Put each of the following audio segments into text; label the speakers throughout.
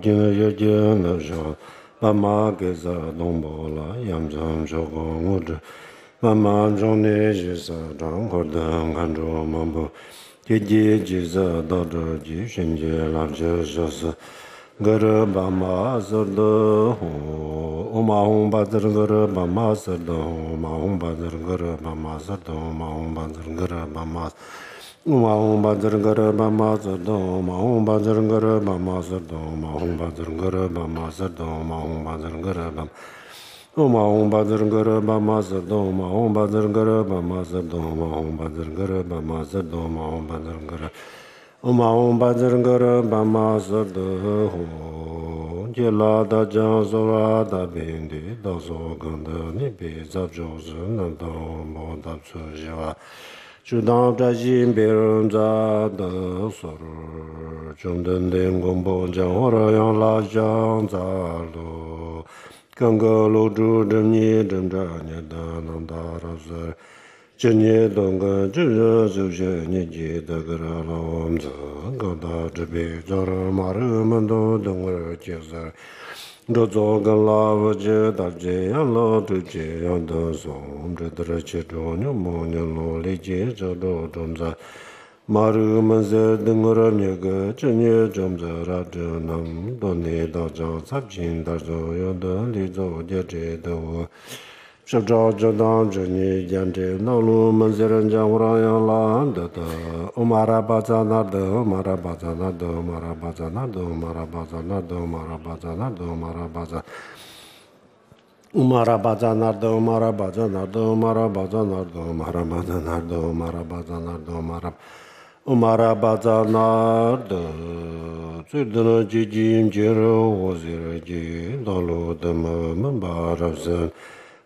Speaker 1: 金也见了上，爸妈给啥东波了，养成小光物质，妈妈中年是啥张火灯看着漫步，姐姐几啥到这几瞬间拉着说是。Guru Bama Sardo Oma Hum Badr Guru Bama Sardo Ma Hum Badr Guru Bama Sardo Ma Hum Badr Guru Bama Uma Hum Badr Guru Bama Sardo Ma Hum Badr Guru Bama Sardo Ma Hum Badr Guru Bama Sardo Ma Hum Badr Guru Bama Uma Hum Badr Guru Bama Sardo Ma Hum Badr Guru Bama Sardo Ma Hum Badr Guru Bama Sardo Ma Hum Badr Guru Oma Om Badr Guru Bama Sardo Ho Jela Da Jan Sora Da Bindi Da So Ganda Ni Bi Zab Jo Zun Nan Da Mo Da Tsu Jiwa Chu Dang Zha Xin Bi Ren Zha Da Sor Chung Den Den Gong Bo Jiang Ho Ra Yang La Jiang Zha Lu Gang Ge Lu Zhu Zhen Ni Zhen Zha Ni Da Nan Da Ra Sir真业东个真热就学你记得个了我们这个大这边做了马人们都等我介绍这做个老我觉得这样老就这样的送这的其中有么年努力接着都正在马人们在等我那个真业正在了这能多年到这才进到这样的里头就这的我是照着当着你讲这道路们些人讲我让样懒得的，我马拉巴扎那的，马拉巴扎那的，马拉巴扎那的，马拉巴扎那的，马拉巴扎那的，马拉巴扎，马拉巴扎那的，马拉巴扎那的，马拉巴扎那的，马拉巴扎那的，马拉巴扎那的，马拉巴扎那的，最多的基金接着我是基道路的门把着身。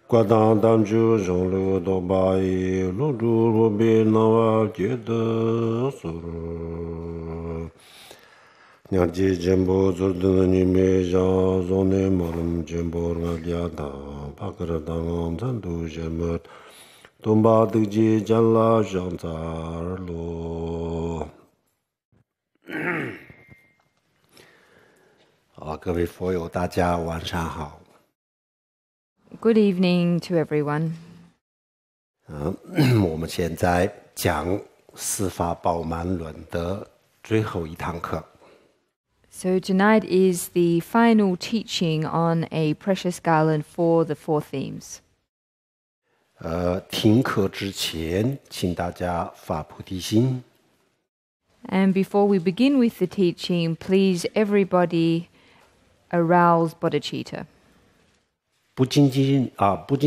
Speaker 1: 挂当当就上路到八一路住路边那瓦街的索罗，娘姐真不做的你没家，昨天马龙真不我家的，帕克的当昂真都什么，东巴的街加拉上扎路。好，各位佛友，大家晚上好。
Speaker 2: Good evening to everyone.
Speaker 1: 我们现在讲四法宝鬘论的最后一堂课。
Speaker 2: So tonight is the final teaching on a precious garland for the four themes.
Speaker 1: 听课之前，请大家发菩提心。
Speaker 2: And before we begin with the teaching, please everybody arouse bodhicitta.
Speaker 1: 不仅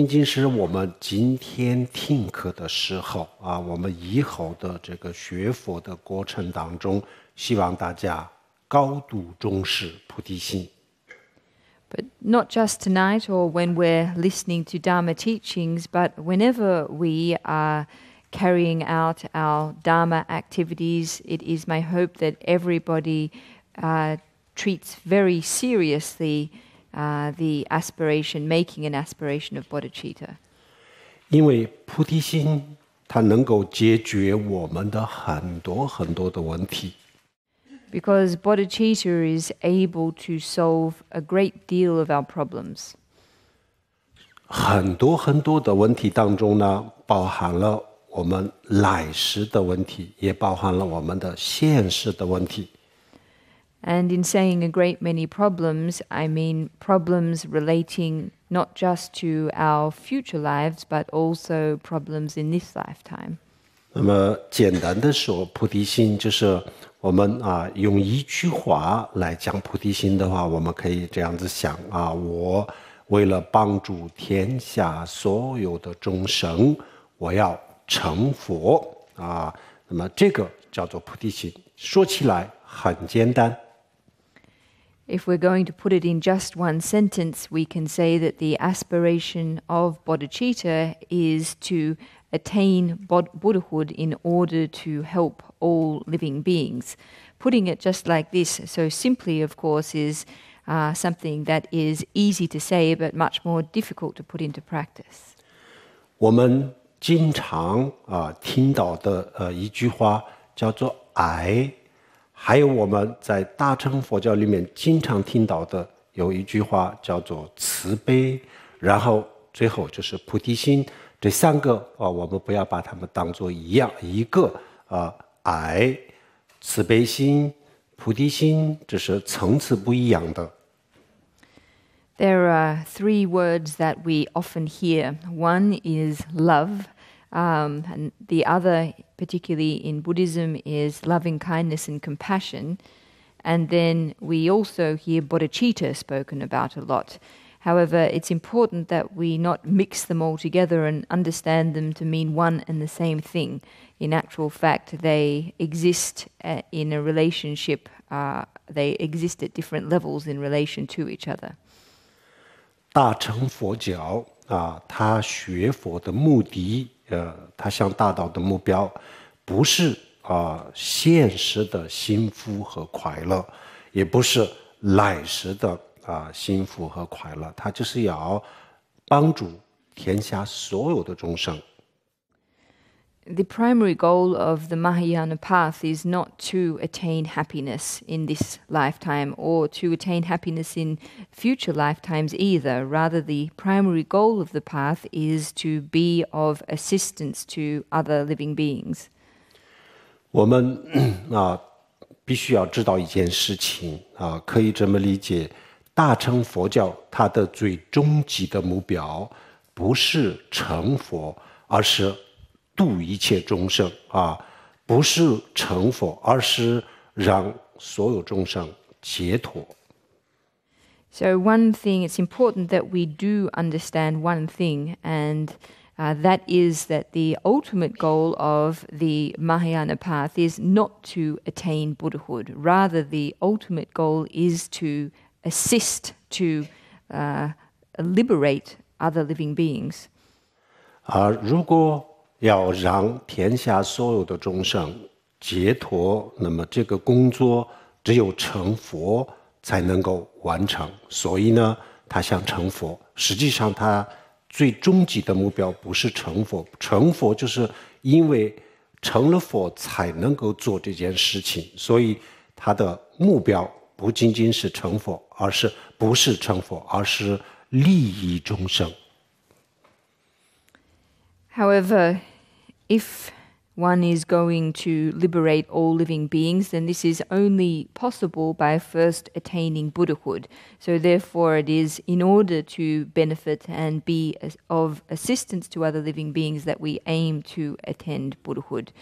Speaker 1: 仅是我们今天听课的时候我们以后的这个学佛的过程当中，希望大家高度重视菩提心。
Speaker 2: But not just tonight or when we're listening to Dharma teachings, but whenever we are carrying out our Dharma activities, it is my hope that everybody treats very seriously the aspiration, making an aspiration of bodhicitta.
Speaker 1: 因为菩提心它能够解决我们的很多的问题。
Speaker 2: Because bodhicitta is able to solve a great deal of our problems.
Speaker 1: 很多的问题当中呢，包含了我们来世的问题，也包含了我们的现世的问题。
Speaker 2: And in saying a great many problems, I mean problems relating not just to our future lives, but also problems in this lifetime.
Speaker 1: 那么简单的说，菩提心就是我们用一句话来讲菩提心的话，我们可以这样子想我为了帮助天下所有的众生，我要成佛那么这个叫做菩提心。说起来很简单。
Speaker 2: If we're going to put it in just one sentence, we can say that the aspiration of bodhicitta is to attain Buddhahood in order to help all living beings. Putting it just like this, so simply, of course, is something that is easy to say, but much more difficult to put into practice.
Speaker 1: 我们经常听到的一句话叫做爱还有我们在大乘佛教里面经常听到的有一句话叫做慈悲，然后最后就是菩提心。这三个我们不要把它们当作一样，一个爱、慈悲心、菩提心，这是层次不一样的。
Speaker 2: There are three words that we often hear. One is love, and the other, particularly in Buddhism, is loving kindness and compassion. And then we also hear bodhicitta spoken about a lot. However, it's important that we not mix them all together and understand them to mean one and the same thing. In actual fact, they exist in a relationship, they exist at different levels in relation to each other.
Speaker 1: 大乘佛教它学佛的目的，它想达到的目标，不是现实的幸福和快乐，也不是来世的幸福和快乐，它就是要帮助天下所有的众生。
Speaker 2: The primary goal of the Mahayana path is not to attain happiness in this lifetime or to attain happiness in future lifetimes either. Rather, the primary goal of the path is to be of assistance to other living beings.
Speaker 1: 我们必须要知道一件事情可以这么理解，大乘佛教它的最终极的目标不是成佛，而是度一切众生不是成佛，而是让所有众生解脱。
Speaker 2: So one thing, it's important that we do understand one thing, and that is that the ultimate goal of the Mahayana path is not to attain Buddhahood. Rather, the ultimate goal is to assist, to liberate other living beings.
Speaker 1: 如果要让天下所有的众生解脱，那么这个工作只有成佛才能够完成。所以呢，他想成佛，实际上他最终极的目标不是成佛，成佛就是因为成了佛才能够做这件事情，所以他的目标不仅仅是成佛，不是成佛，而是利益众生。
Speaker 2: However, if one is going to liberate all living beings, then this is only possible by first attaining Buddhahood. So therefore it is in order to benefit and be of assistance to other living beings that we aim to attend Buddhahood.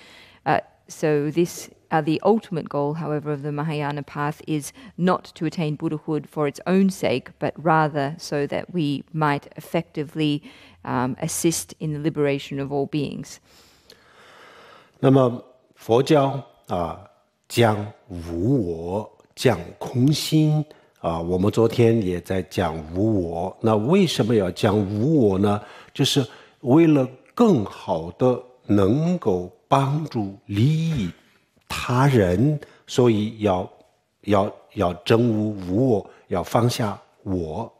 Speaker 2: So the ultimate goal, however, of the Mahayana path is not to attain Buddhahood for its own sake, but rather so that we might effectively assist in the liberation of all beings.
Speaker 1: 那么佛教讲无我，讲空心我们昨天也在讲无我。那为什么要讲无我呢？就是为了更好的能够帮助利益他人，所以要证悟无我，要放下我。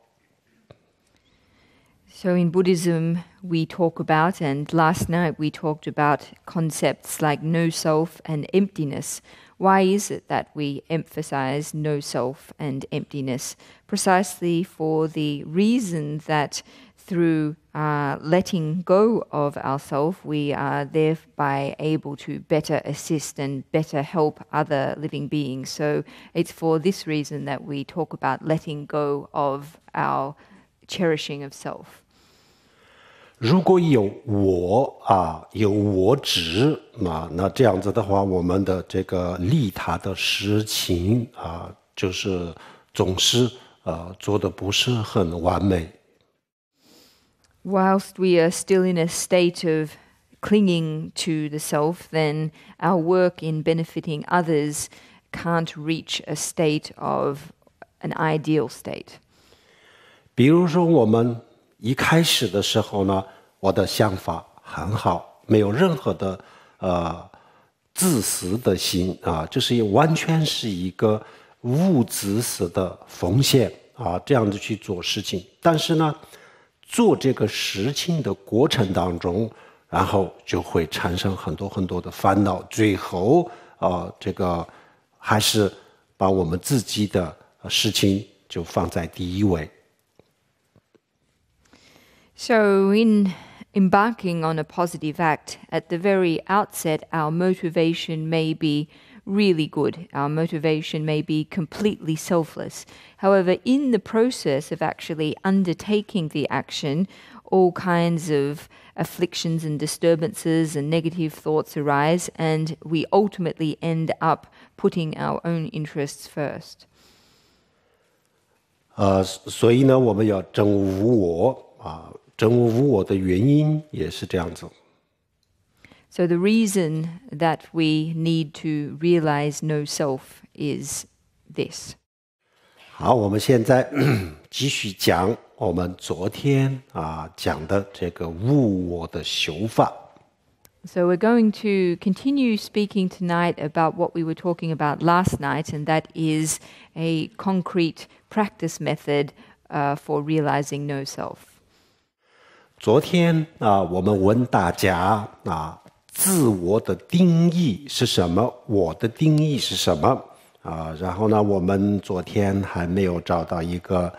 Speaker 2: So in Buddhism, we talk about, and last night we talked about concepts like no self and emptiness. Why is it that we emphasize no self and emptiness? Precisely for the reason that through letting go of ourself, we are thereby able to better assist and better help other living beings. So it's for this reason that we talk about letting go of our cherishing of self.
Speaker 1: 如果有我有我执那这样子的话，我们的这个利他的事情就是总是做得不是很完美。
Speaker 2: Whilst we are still in a state of clinging to the self, then our work in benefiting others can't reach a state of an ideal state.
Speaker 1: 比如说我们一开始的时候呢，我的想法很好，没有任何的自私的心就是完全是一个无自私的奉献这样子去做事情。但是呢，做这个事情的过程当中，然后就会产生很多很多的烦恼，最后这个
Speaker 3: 还是把我们自己的事情就放在第一位。
Speaker 2: So in embarking on a positive act, at the very outset, our motivation may be really good. Our motivation may be completely selfless. However, in the process of actually undertaking the action, all kinds of afflictions and disturbances and negative thoughts arise, and we ultimately end up putting our own interests first.
Speaker 3: 所以呢，我们要证悟无我啊，证悟无我的原因也是这样子。
Speaker 2: So the reason that we need to realize no self is this.
Speaker 3: 好，我们现在继续讲我们昨天讲的这个无我的修法。
Speaker 2: So we're going to continue speaking tonight about what we were talking about last night, and that is a concrete practice method for realizing no self.
Speaker 3: 昨天我们问大家自我的定义是什么？我的定义是什么？然后呢，我们昨天还没有找到一个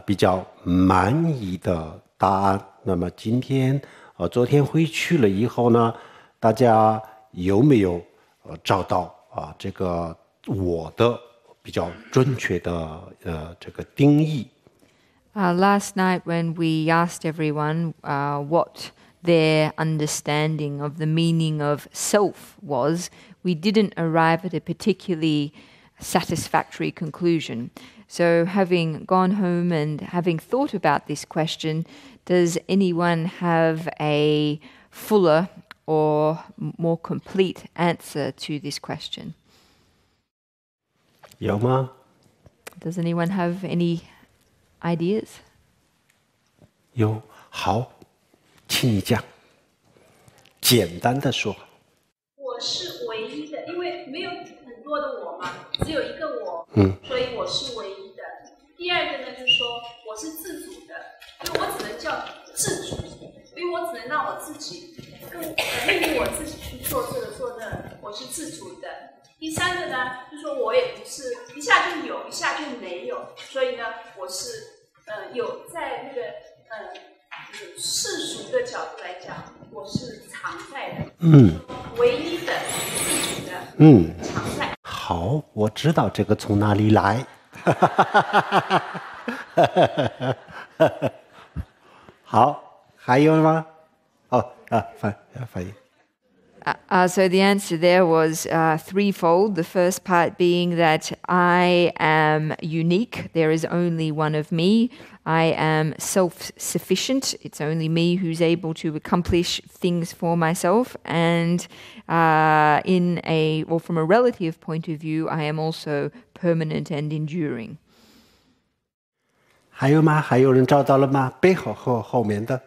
Speaker 3: 比较满意的答案。那么今天昨天回去了以后呢，大家有没有找到这个我的比较准确的这个定义？
Speaker 2: Last night when we asked everyone what their understanding of the meaning of self was, we didn't arrive at a particularly satisfactory conclusion. So having gone home and having thought about this question, does anyone have a fuller or more complete answer to this question?
Speaker 3: 有吗？
Speaker 2: Does anyone have any ideas?
Speaker 3: 有，好，请你讲，简单的说。
Speaker 4: 我是唯一的，因为没有很多的我嘛，只有一个我，所以我是唯一的。第二个呢，就是说我是自主的，因为我只能叫自主，因为我只能让我自己命令我自己去做这个做那，我是自主的。第三个呢，就是说我也不是一下就有，一下就没有，所以呢，我是有在那个世俗的角度来讲，我是常在的，唯一的、自主的，常在。
Speaker 3: 好，我知道这个从哪里来。好，还有吗？翻译。
Speaker 2: So the answer there was threefold. The first part being that I am unique. There is only one of me. I am self-sufficient. It's only me who's able to accomplish things for myself. And from a relative point of view, I am also permanent and enduring.
Speaker 3: 还有吗？还有人找到了吗？背后和后面的。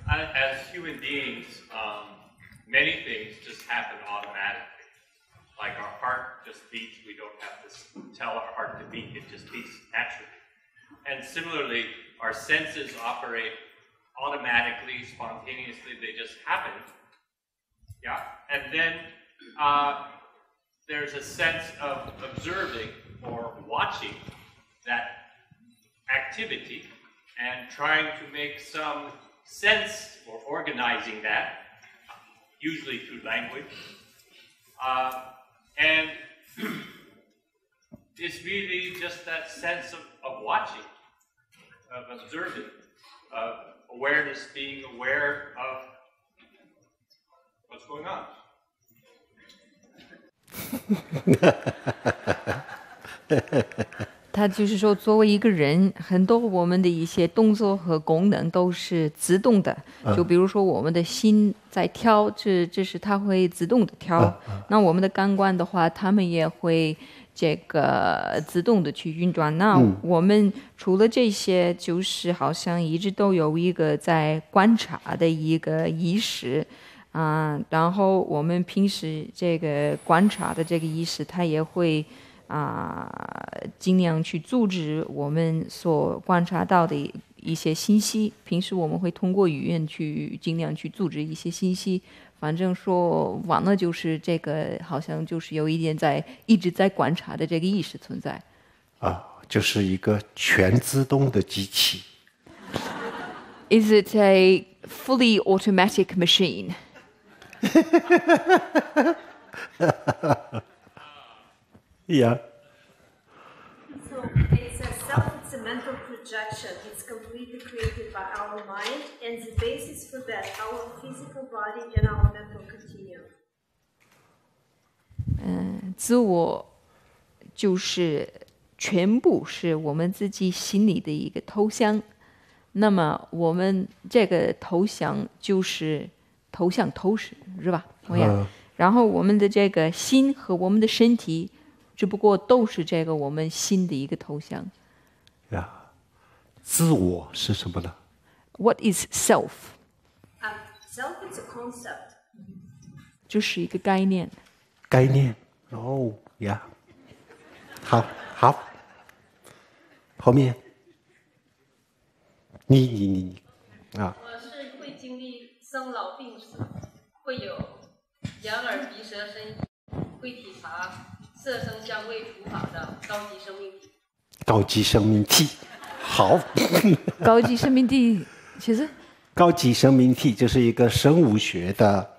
Speaker 5: As human beings, many things just happen automatically. Like our heart just beats, we don't have to tell our heart to beat, it just beats naturally. And similarly, our senses operate automatically, spontaneously, they just happen. Yeah, and then there's a sense of observing or watching that activity and trying to make some sense or organizing that, usually through language. And it's really just that sense of watching, of observing, of awareness, being aware of what's going on.
Speaker 2: 他就是说，作为一个人，很多我们的一些动作和功能都是自动的。就比如说，我们的心在跳，这是它会自动的跳。那我们的感官的话，他们也会这个自动的去运转。那我们除了这些，就是好像一直都有一个在观察的一个意识。然后我们平时这个观察的这个意识，它也会尽量去阻止我们所观察到的一些信息。平时我们会通过语言去尽量去组织一些信息。反正说完了就是这个，好像就是有一点一直在观察的这个意识存在。
Speaker 3: 就是一个全自动的机器。
Speaker 2: Is it a fully automatic machine?
Speaker 3: Yeah.
Speaker 4: So it's a self, it's a mental projection. It's completely created by our mind, and the basis for that, our physical body and our mental continuum.
Speaker 2: 自我就是全部是我们自己心里的一个头像。那么我们这个头像就是头像透视，是吧？然后我们的这个心和我们的身体，只不过都是这个我们心的一个头像。
Speaker 3: 自我是什么呢？
Speaker 2: What is self?
Speaker 4: Self is a concept.
Speaker 2: 就是一个概念。
Speaker 3: 概念。好。后面。你
Speaker 6: 我是会经历生老病死，会有眼耳鼻舌身意，会体察色声香味触法的高级生命体。
Speaker 3: 高级生命体，好。
Speaker 2: 高级生命体，其实。
Speaker 3: 高级生命体就是一个生物学的。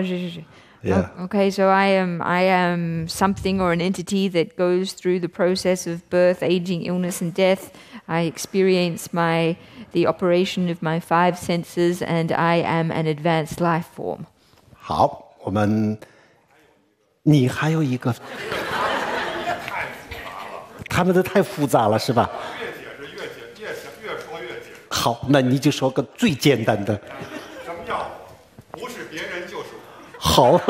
Speaker 2: 是。
Speaker 3: Yeah.
Speaker 2: Okay, so I am something or an entity that goes through the process of birth, aging, illness, and death. I experience the operation of my 5 senses, and I am an advanced life form.
Speaker 3: 好，你还有一个，他们都太复杂了，是吧？
Speaker 7: 越解释越说越解释。
Speaker 3: 好，那你就说个最简单的。
Speaker 7: 什么叫不是别人就是我？
Speaker 3: 好。
Speaker 7: 如果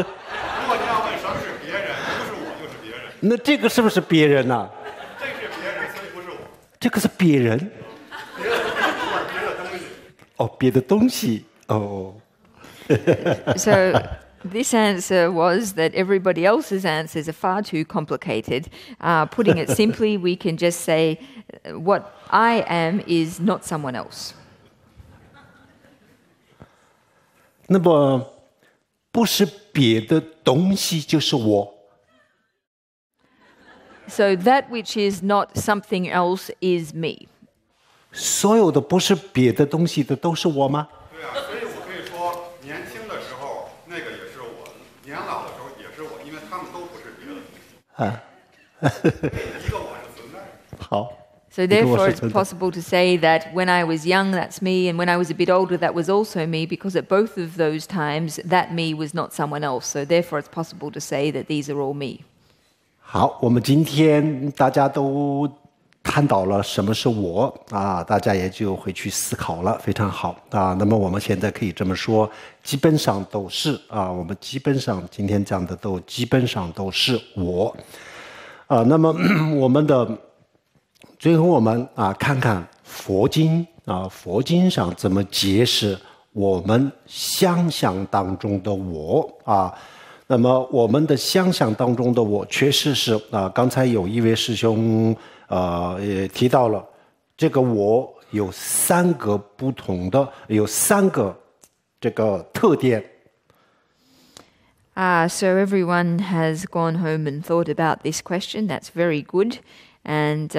Speaker 7: 你要问什么是别人，不是我就是别人。
Speaker 3: 那这个是不是别人呢？
Speaker 7: 这是别人，所以不是我。
Speaker 3: 这个是别人。
Speaker 7: 别的东西。
Speaker 3: 别的东西。
Speaker 2: So this answer was that everybody else's answers are far too complicated. Putting it simply, we can just say what I am is not someone else.
Speaker 3: 那么，不是别的东西就是我。
Speaker 2: So that which is not something else is me.
Speaker 3: 所有的不是别的东西的都是我吗？
Speaker 7: 对啊，所以我可以说，年轻的时候那个也是我，年老的时候也是我，因为他们都不是别的东西。一个我是存在的。
Speaker 3: 好。
Speaker 2: So therefore it's possible to say that when I was young, that's me, and when I was a bit older, that was also me, because at both of those times, that me was not someone else. So therefore it's possible to say that these are all me.
Speaker 3: 好，我们今天大家都看到了什么是我大家也就会去思考了，非常好那么我们现在可以这么说，基本上都是我们基本上今天讲的都基本上都是我那么我们的最后我们看看佛经佛经上怎么解释我们想象当中的我那么我们的想象当中的我确实是刚才有一位师兄也提到了这个我有3个不同的有3个这个特点
Speaker 2: So everyone has gone home and thought about this question. That's very good. And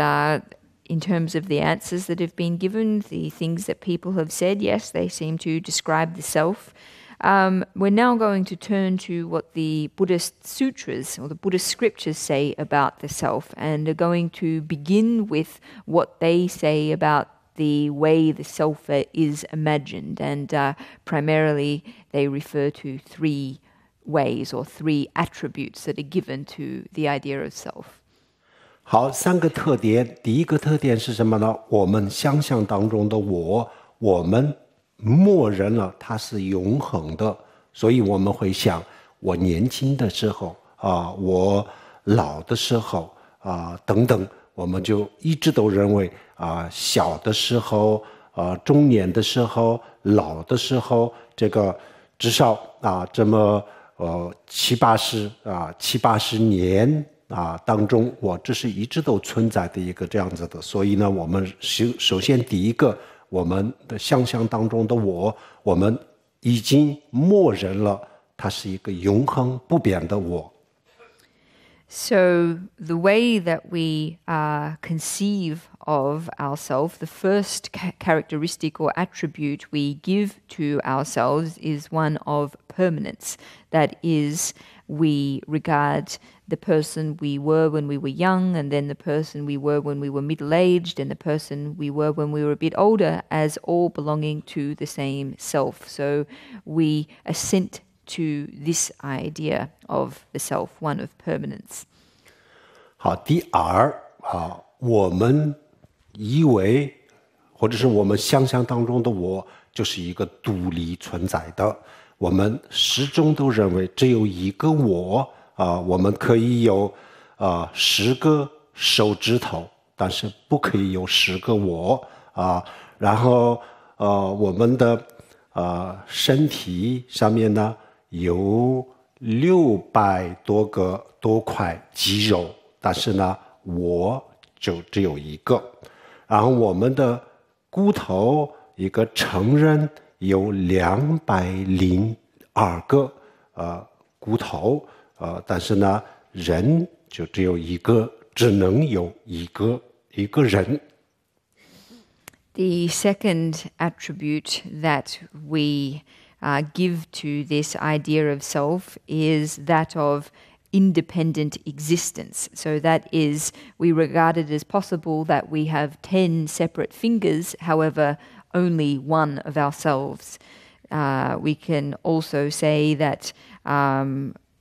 Speaker 2: in terms of the answers that have been given, the things that people have said, yes, they seem to describe the self. We're now going to turn to what the Buddhist sutras or the Buddhist scriptures say about the self, and are going to begin with what they say about the way the self is imagined. And primarily they refer to 3 ways or 3 attributes that are given to the idea of self.
Speaker 3: 好，3个特点。第一个特点是什么呢？我们想象当中的我们默认了它是永恒的，所以我们会想，我年轻的时候我老的时候等等，我们就一直都认为小的时候中年的时候老的时候，这个至少这么70-80年当中，我这是一直都存在的一个这样子的。所以呢，我们首先第一个，我们的想象当中的我们已经默认了，它是一个永恒不变的我。
Speaker 2: So the way that we conceive of ourselves, the first characteristic or attribute we give to ourselves is one of permanence. That is, we regard the person we were when we were young, and then the person we were when we were middle-aged, and the person we were when we were a bit older as all belonging to the same self. So we assent to this idea of the self, one of permanence.
Speaker 3: 好，第二我们以为或者是我们想象当中的我就是一个独立存在的，我们始终都认为只有一个我我们可以有10个手指头，但是不可以有10个我然后我们的身体上面呢有600多块肌肉，但是呢我就只有一个。然后我们的骨头，一个成人有202个骨头但是呢人就只有一个，只能有一个人。
Speaker 2: The second attribute that we give to this idea of self is that of independent existence. So that is, we regard it as possible that we have 10 separate fingers, however, only one of ourselves. We can also say that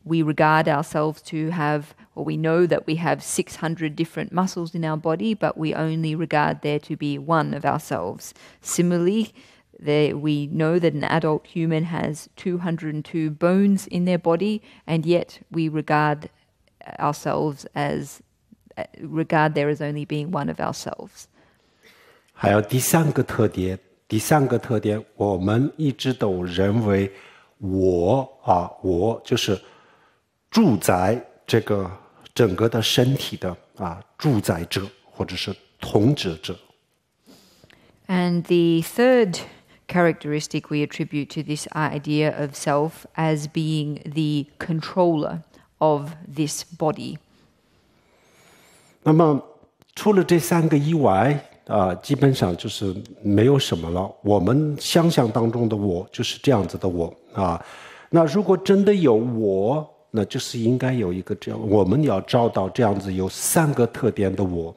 Speaker 2: we regard ourselves to have, or we know that we have 600 different muscles in our body, but we only regard there to be one of ourselves. Similarly, we know that an adult human has 202 bones in their body, and yet we regard there as only being one of ourselves.
Speaker 3: 还有第三个特点，我们一直都认为我就是住在这个整个的身体的主宰者或者是统治者。
Speaker 2: And the third characteristic we attribute to this idea of self as being the controller of this body.
Speaker 3: 那么除了这3个以外基本上就是没有什么了。我们想象当中的我就是这样子的我那如果真的有我，那就是应该有一个这样，我们要找到这样子有3个特点的我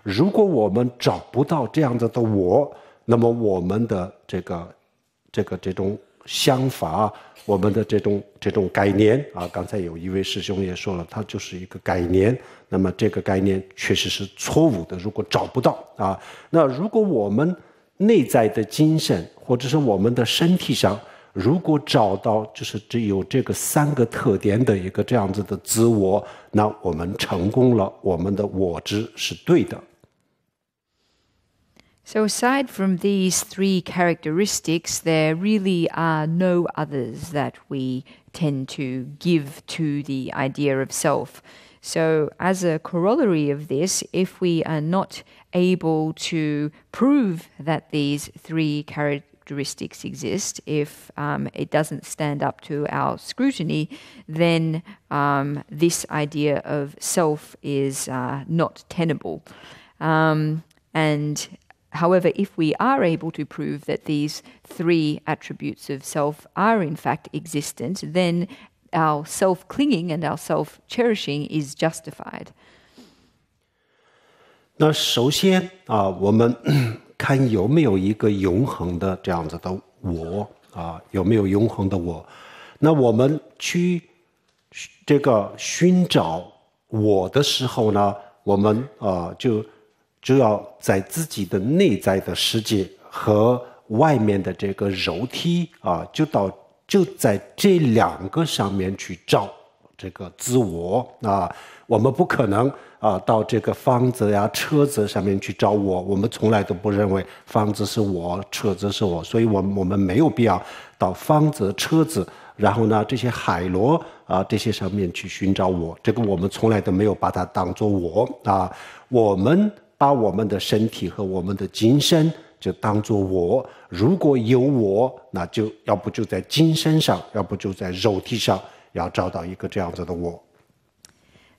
Speaker 3: 如果我们找不到这样子的我，那么我们的这种想法，我们的这种概念刚才有一位师兄也说了，它就是一个概念。那么这个概念确实是错误的，如果找不到那如果我们内在的精神或者是我们的身体上，如果找到就是只有这个3个特点的一个这样子的自我，那我们成功了，我们的我执是对的。
Speaker 2: So aside from these 3 characteristics, there really are no others that we tend to give to the idea of self. So as a corollary of this, if we are not able to prove that these 3 characteristics exist, if it doesn't stand up to our scrutiny, then this idea of self is not tenable. However, if we are able to prove that these 3 attributes of self are in fact existent, then our self-clinging and our self-cherishing is justified.
Speaker 3: 那首先我们看有没有一个永恒的这样子的我有没有永恒的我？那我们去这个寻找我的时候呢，我们就要在自己的内在的世界和外面的这个肉体就在这2个上面去找这个自我我们不可能到这个房子呀、车子上面去找我，我们从来都不认为房子是我，车子是我，所以我们没有必要到房子、车子，然后呢这些海螺这些上面去寻找我，这个我们从来都没有把它当作我我们把我们的身体和我们的精神就当作我，如果有我，那就要不就在精神上，要不就在肉体上，要找到一个这样子的我。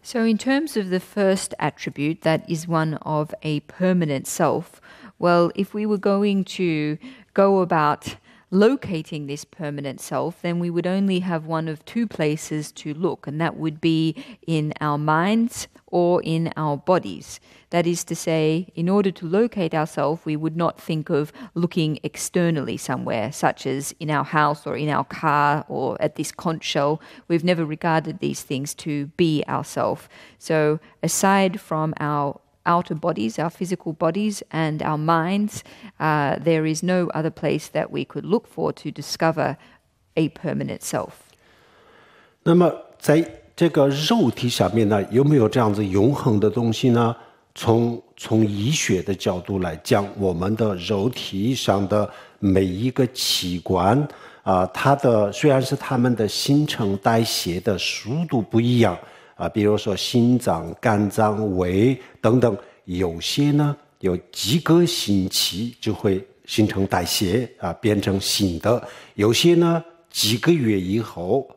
Speaker 2: So in terms of the first attribute, that is one of a permanent self, well, if we were going to go about locating this permanent self, then we would only have one of two places to look, and that would be in our minds or in our bodies. That is to say, in order to locate ourselves, we would not think of looking externally somewhere, such as in our house or in our car or at this conch shell. We've never regarded these things to be ourself. So aside from our outer bodies, our physical bodies and our minds, there is no other place that we could look for to discover a permanent self.
Speaker 3: 那么在这个肉体上面呢，有没有这样子永恒的东西呢？从医学的角度来讲，我们的肉体上的每一个器官它的虽然是它们的新陈代谢的速度不一样比如说心脏、肝脏、胃等等，有些呢有几个星期就会新陈代谢变成新的，有些呢几个月以后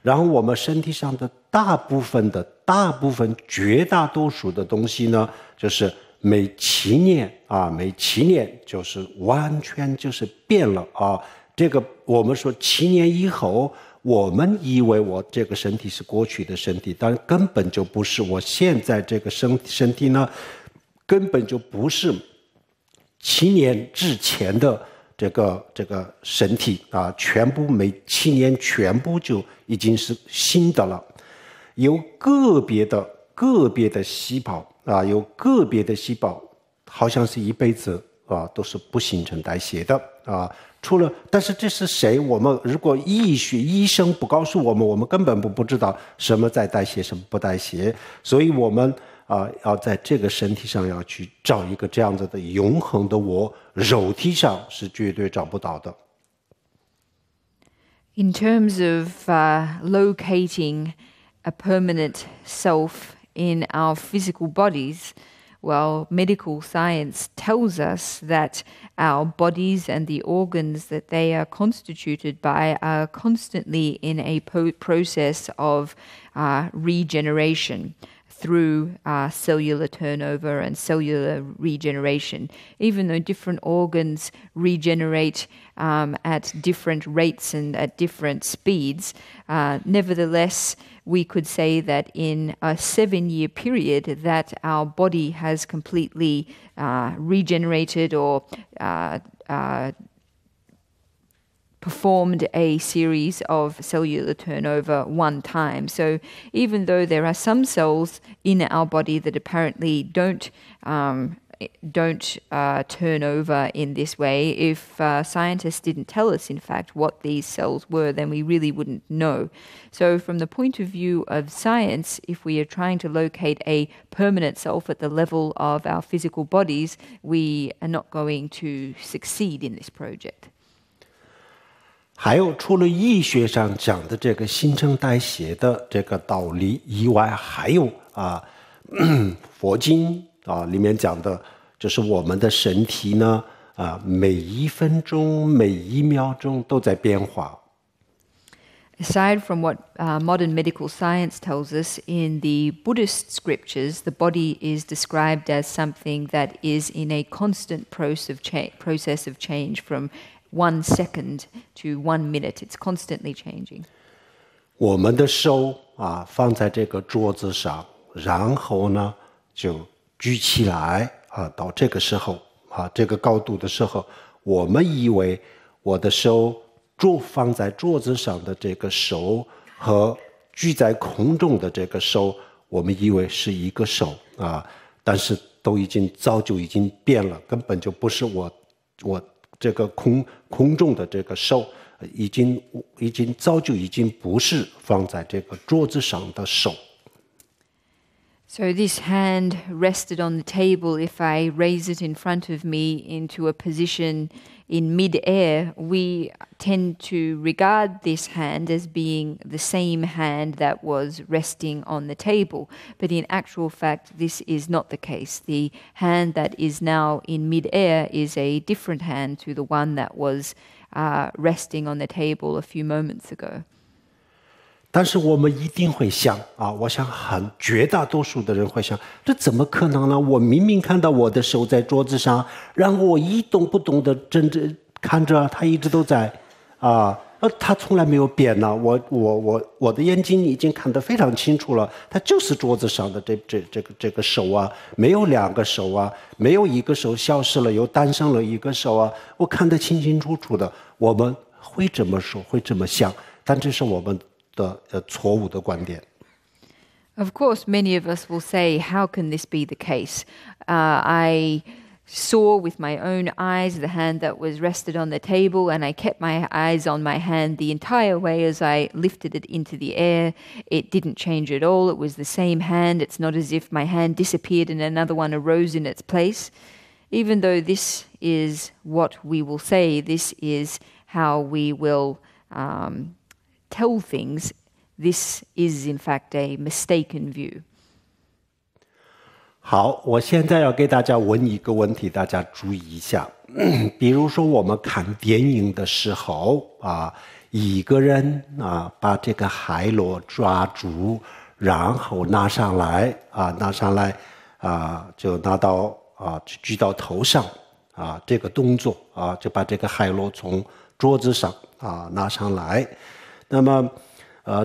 Speaker 3: 然后我们身体上的大部分绝大多数的东西呢，就是每7年就是完全就是变了这个我们说7年以后，我们以为我这个身体是过去的身体，但根本就不是。我现在这个身体呢，根本就不是7年之前的这个身体全部每7年全部就已经是新的了。有个别的细胞有个别的细胞好像是一辈子都是不新陈代谢的除了，但是这是谁？我们如果医生不告诉我们，我们根本不知道什么在代谢，什么不代谢。所以我们要在这个身体上要去找一个这样子的永恒的我，肉体上是绝对找不到的。
Speaker 2: In terms of locating a permanent self in our physical bodies, well, medical science tells us that our bodies and the organs that they are constituted by are constantly in a process of regeneration through cellular turnover and cellular regeneration. Even though different organs regenerate at different rates and at different speeds, nevertheless, we could say that in a 7-year period that our body has completely regenerated or performed a series of cellular turnover one time. So even though there are some cells in our body that apparently don't turn over in this way, if scientists didn't tell us, in fact, what these cells were, then we really wouldn't know. So from the point of view of science, if we are trying to locate a permanent self at the level of our physical bodies, we are not going to succeed in this project.
Speaker 3: 还有除了医学上讲的这个新陈代谢的这个道理以外，还有佛经里面讲的就是我们的身体呢每1分钟每1秒钟都在变化。
Speaker 2: Aside from what modern medical science tells us, in the Buddhist scriptures, the body is described as something that is in a constant process of change from 1 second to 1 minute. It's constantly changing.
Speaker 3: 我们的手放在这个桌子上，然后呢就举起来到这个时候这个高度的时候，我们以为我的手放在桌子上的这个手和举在空中的这个手，我们以为是一个手但是早就已经变了，根本就不是我这个空中的这个手，早就已经不是放在这个桌子上的手。
Speaker 2: So this hand rested on the table. If I raise it in front of me into a position in mid-air, we tend to regard this hand as being the same hand that was resting on the table. But in actual fact, this is not the case. The hand that is now in mid-air is a different hand to the one that was resting on the table a few moments ago.
Speaker 3: 但是我们一定会想我想绝大多数的人会想，这怎么可能呢？我明明看到我的手在桌子上，然后我一动不动的睁着看着，它一直都在它从来没有变呢。我的眼睛已经看得非常清楚了，它就是桌子上的这个手没有两个手没有一个手消失了又诞生了一个手我看得清清楚楚的。我们会这么说，会这么想，但这是我们的错误的观点。
Speaker 2: Of course, many of us will say, how can this be the case? I saw with my own eyes the hand that was rested on the table, and I kept my eyes on my hand the entire way as I lifted it into the air. It didn't change at all. It was the same hand. It's not as if my hand disappeared and another one arose in its place. Even though this is what we will say, this is how we will tell things, this is in fact a mistaken view.
Speaker 3: 好，我现在要给大家问一个问题，大家注意一下。比如说我们看电影的时候一个人把这个海螺抓住，然后拿上来就拿到举到头上这个动作就把这个海螺从桌子上拿上来。那么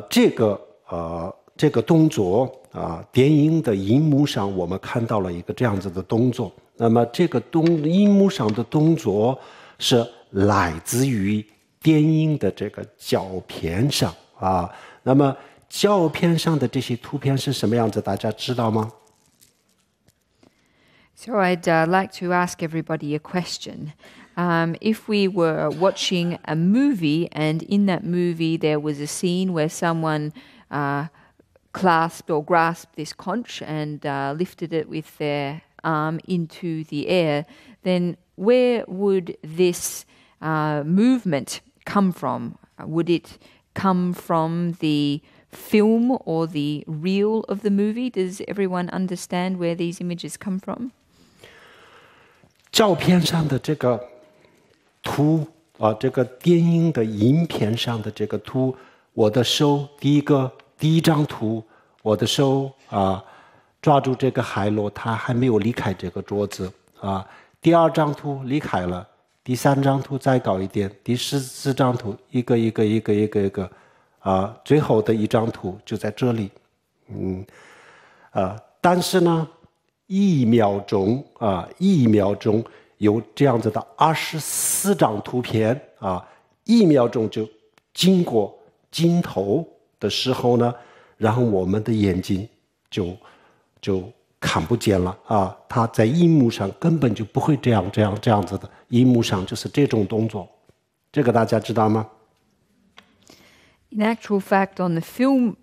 Speaker 3: 这个动作电影的荧幕上我们看到了一个这样子的动作。那么这个荧幕上的动作是来自于电影的这个胶片上那么胶片上的这些图片是什么样子，大家知道吗？
Speaker 2: So I'd like to ask everybody a question. If we were watching a movie and in that movie there was a scene where someone clasped or grasped this conch and lifted it with their arm into the air, then where would this movement come from? Would it come from the film or the reel of the movie? Does everyone understand where these images come from?
Speaker 3: 照片上的这个图这个电影的影片上的这个图，我的手第一张图，我的手抓住这个海螺，它还没有离开这个桌子第二张图离开了，第三张图再高一点，第14张图一个最后的一张图就在这里但是呢一秒钟有这样子的24张图片1秒钟就经过镜头的时候呢，然后我们的眼睛就看不见了它在荧幕上根本就不会这样子的，荧幕上就是这种动作，这个大家知道吗？
Speaker 2: In actual fact, on the film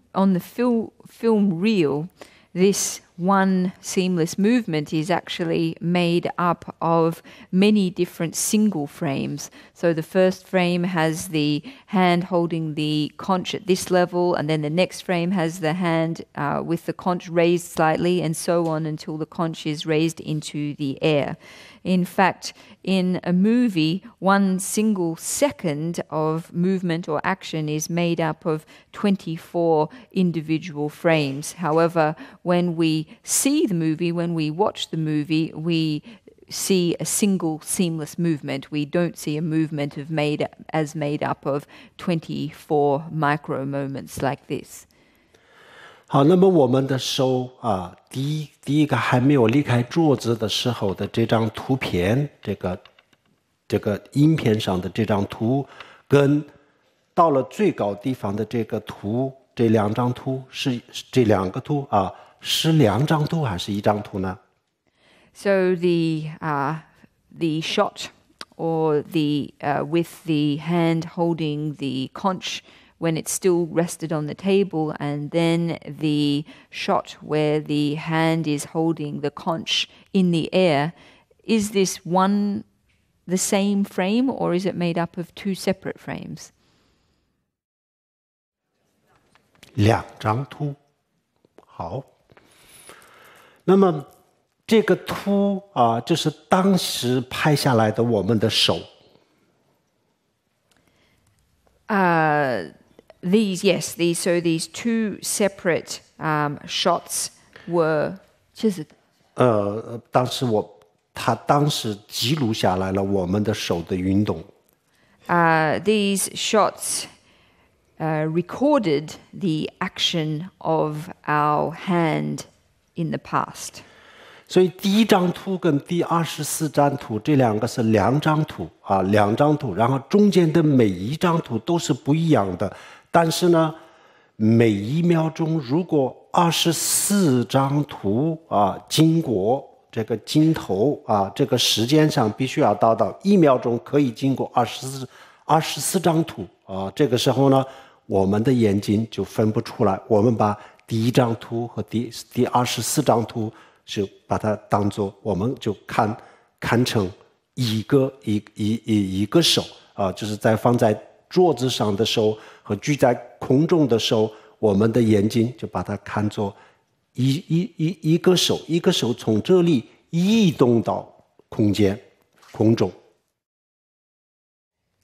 Speaker 2: reel, this one seamless movement is actually made up of many different single frames. So the first frame has the hand holding the conch at this level, and then the next frame has the hand with the conch raised slightly, and so on until the conch is raised into the air. In fact, in a movie, one single second of movement or action is made up of 24 individual frames. However, when we see the movie, when we watch the movie, we see a single seamless movement. We don't see a movement made up of 24 micro moments like this.
Speaker 3: 好，那么我们的手第一个还没有离开桌子的时候的这张图片，这个影片上的这张图，跟到了最高地方的这个图，这两张图是这两个图是两张图还是一张图呢？
Speaker 2: So the shot or the with the hand holding the conch when it's still rested on the table, and then the shot where the hand is holding the conch in the air. Is this one the same frame, or is it made up of two separate frames?
Speaker 3: 2张图。好，那么这个图啊，就是当时拍下来的我们的手。
Speaker 2: These two separate shots were
Speaker 3: 他当时记录下来了我们的手的运动。
Speaker 2: These shots recorded the action of our hand in the past.
Speaker 3: 所以第一张图跟第24张图这两个是2张图啊，2张图，然后中间的每一张图都是不一样的，但是呢，每1秒钟如果24张图啊经过这个镜头啊，这个时间上必须要达到1秒钟可以经过24张图啊，这个时候呢，我们的眼睛就分不出来，我们把第1张图和第24张图就把它当作，我们就看成一个手啊，就是放在桌子上的手和举在空中的手，我们的眼睛就把它看作一个手，一个手从这里移动到空中。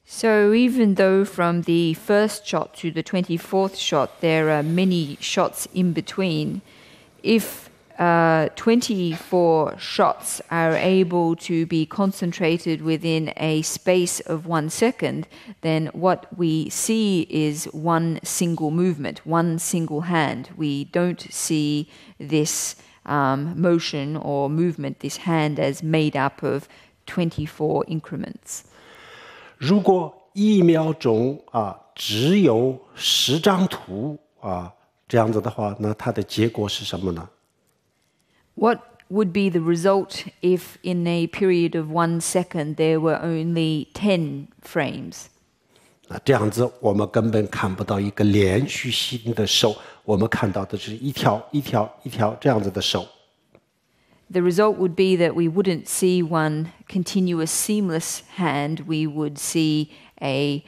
Speaker 2: So even though from the first shot to the 24th shot there are many shots in between, if 24 shots are able to be concentrated within a space of 1 second, then what we see is one single movement, one single hand. We don't see this motion or movement, this hand, as made up of 24 increments.
Speaker 3: 如果1秒钟啊只有10张图啊这样子的话，那它的结果是什么呢？
Speaker 2: What would be the result if in a period of 1 second there were only 10 frames?
Speaker 3: 这样子我们根本看不到一个连续性的手，我们看到的是一条这样子的手。
Speaker 2: The result would be that we wouldn't see one continuous seamless hand, we would see a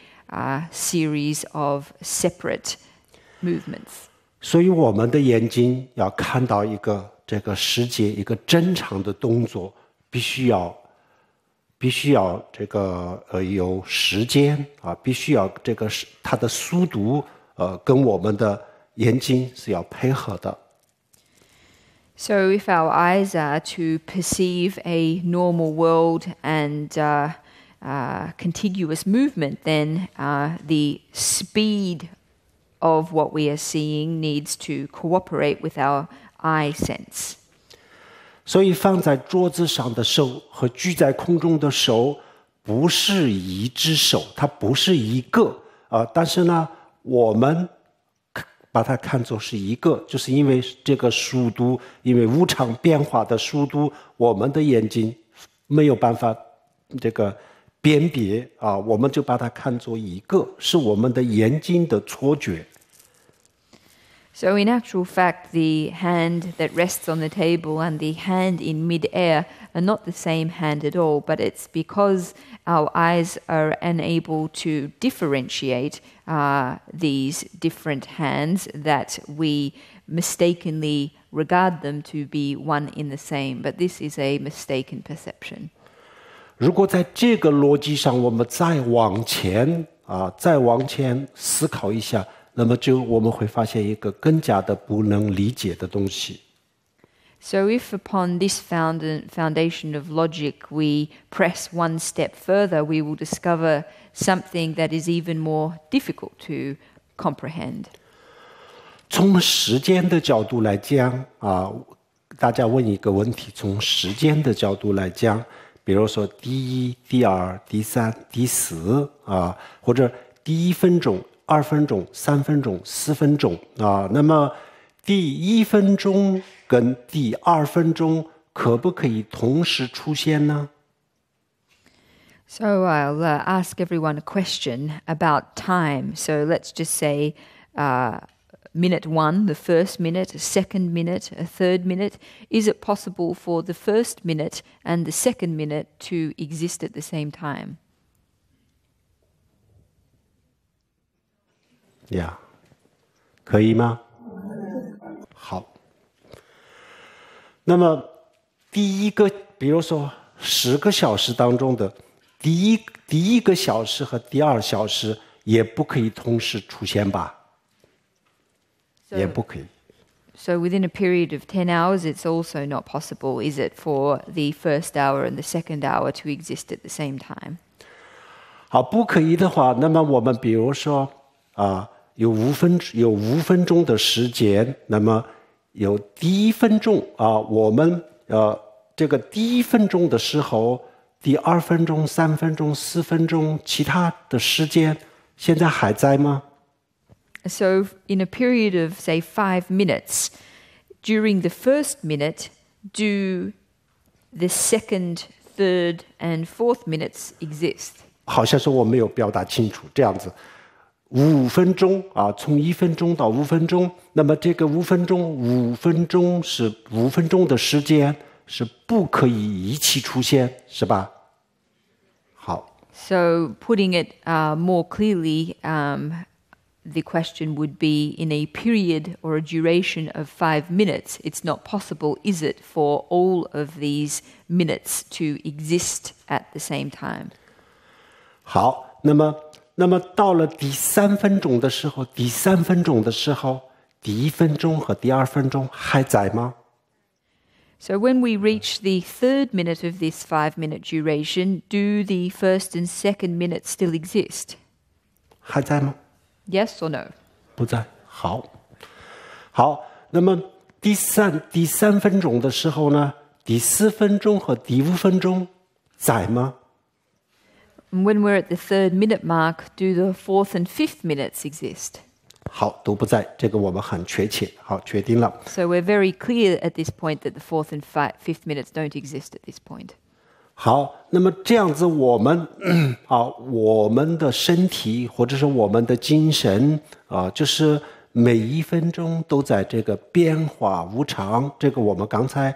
Speaker 2: series of separate movements.
Speaker 3: 所以我们的眼睛要看到这个世界一个正常的动作，必须要这个有时间啊，必须要这个它的速度跟我们的眼睛是要配合的。
Speaker 2: So if our eyes are to perceive a normal world and contiguous movement, then the speed of what we are seeing needs to cooperate with our eye sense.
Speaker 3: 所以放在桌子上的手和举在空中的手不是一只手，它不是一个但是呢，我们把它看作是一个，就是因为这个速度，因为无常变化的速度，我们的眼睛没有办法这个辨别我们就把它看作一个，是我们的眼睛的错觉。
Speaker 2: So in actual fact, the hand that rests on the table and the hand in mid-air are not the same hand at all, but it's because our eyes are unable to differentiate these different hands that we mistakenly regard them to be one in the same. But this is a mistaken perception.
Speaker 3: 如果在这个逻辑上我们再往前思考一下，那么我们会发现一个更加的不能理解的东西。
Speaker 2: So if upon this foundation of logic we press one step further, we will discover something that is even more difficult to comprehend.
Speaker 3: 从时间的角度来讲大家问一个问题，从时间的角度来讲，比如说第1、第2、第3、第4或者第1分钟、2分钟、3分钟、4分钟那么第1分钟跟第2分钟可不可以同时出现呢？
Speaker 2: So I'll ask everyone a question about time. So let's just say minute 1, the first minute, a second minute, a third minute. Is it possible for the first minute and the second minute to exist at the same time?
Speaker 3: Yeah. 可以吗？好。那么第一个，比如说10个小时当中的第一个小时和第2小时也不可以同时出现吧？也不可以。
Speaker 2: So within a period of 10 hours, it's also not possible, is it, for the first hour and the second hour to exist at the same time?
Speaker 3: 好，不可以的话，那么我们比如说有5分钟的时间，那么有第1分钟我们这个第1分钟的时候，第2分钟、3分钟、4分钟，其他的时间现在还在吗？
Speaker 2: So in a period of, say, 5 minutes, during the first minute, do the second, third, and fourth minutes exist?
Speaker 3: 好像是我没有表达清楚，这样子。5分钟从1分钟到5分钟，那么这个5分钟是5分钟的时间是不可以一起出现，是吧？好。
Speaker 2: So putting it more clearly, the question would be in a period or a duration of 5 minutes. It's not possible, is it, for all of these minutes to exist at the same time?
Speaker 3: 好，那么到了第3分钟的时候，第1分钟和第2分钟还在吗？
Speaker 2: So when we reach the third minute of this 5-minute duration, do the first and second minutes still exist?
Speaker 3: 还在吗？
Speaker 2: Yes or no?
Speaker 3: 不在。好，那么第三分钟的时候呢，第4分钟和第5分钟在吗？
Speaker 2: And when we're at the third minute mark, do the fourth and fifth minutes exist?
Speaker 3: 好，都不在，这个我们很确切。好，确定了。
Speaker 2: So we're very clear at this point that the fourth and fifth minutes don't exist at this point.
Speaker 3: 好，那么这样子我们的身体或者是我们的精神就是每1分钟都在这个变化无常。这个我们刚才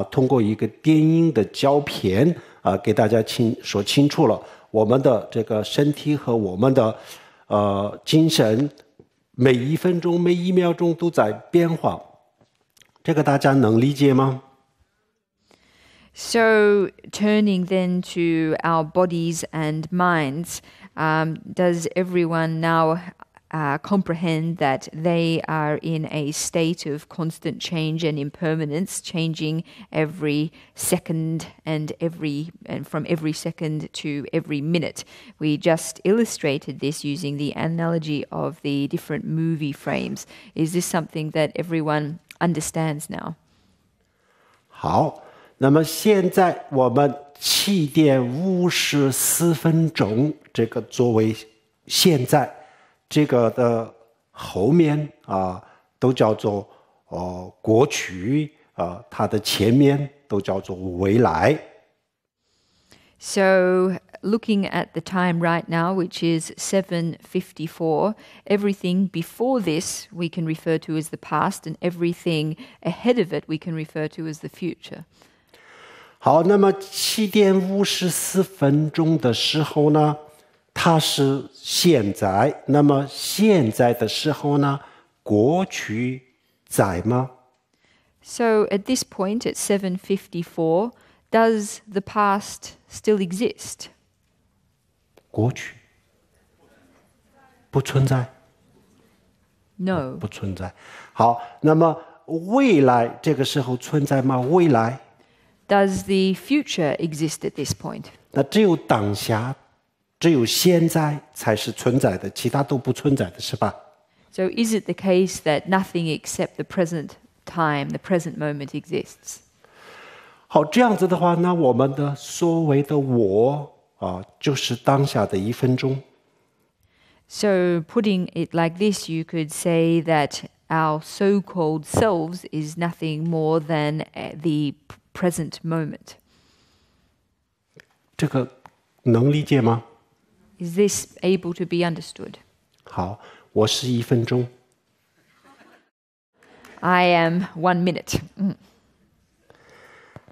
Speaker 3: 通过一个电影的胶片给大家说清楚了。我们的这个身体和我们的精神，每1分钟、每1秒钟都在变化，这个大家能理解吗？
Speaker 2: So turning then to our bodies and minds, does everyone now comprehend that they are in a state of constant change and impermanence, changing every second and from every second to every minute? We just illustrated this using the analogy of the different movie frames. Is this something that everyone understands now?
Speaker 3: 好，那么现在我们7点54分钟，这个作为现在。这个的后面都叫做过去它的前面都叫做未来。
Speaker 2: So looking at the time right now, which is 7:54, everything before this we can refer to as the past, and everything ahead of it we can refer to as the future.
Speaker 3: 好，那么7点54分钟的时候呢？ 它是现在，那么现在的时候呢，过去在吗？
Speaker 2: So at this point, at 7:54, does the past still exist?
Speaker 3: 过去不存在。
Speaker 2: No.
Speaker 3: 不存在。好，那么未来这个时候存在吗？未来
Speaker 2: Does the future exist at this point?
Speaker 3: 那只有当下。 只有现在才是存在的，其他都不存在的，是吧？
Speaker 2: So is it the case that nothing except the present time, the present moment exists?
Speaker 3: 好，这样子的话，那我们的所谓的我就是当下的1分钟。
Speaker 2: So putting it like this, you could say that our so-called selves is nothing more than the present moment.
Speaker 3: 这个能理解吗？
Speaker 2: Is this able to be understood?
Speaker 3: 好，我是1分钟。
Speaker 2: I am 1 minute.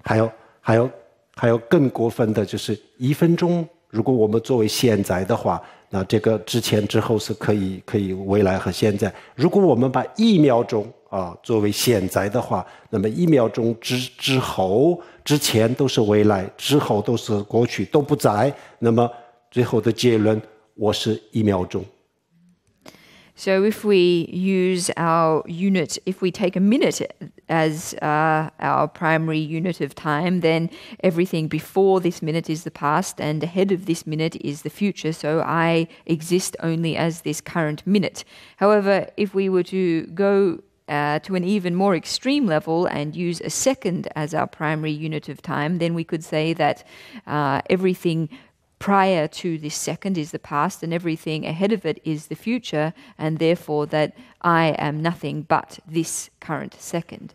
Speaker 3: 还有更过分的就是1分钟，如果我们作为现在的话，那这个之前之后是可以未来和现在。如果我们把1秒钟作为现在的话，那么1秒钟之后之前都是未来，之后都是过去，都不在。那么最后的结论，我是1秒钟。
Speaker 2: So if we use our unit, if we take a minute as our primary unit of time, then everything before this minute is the past and ahead of this minute is the future. So I exist only as this current minute. However, if we were to go to an even more extreme level and use a second as our primary unit of time, then we could say that everything prior to this second is the past and everything ahead of it is the future, and therefore that I am nothing but this current second.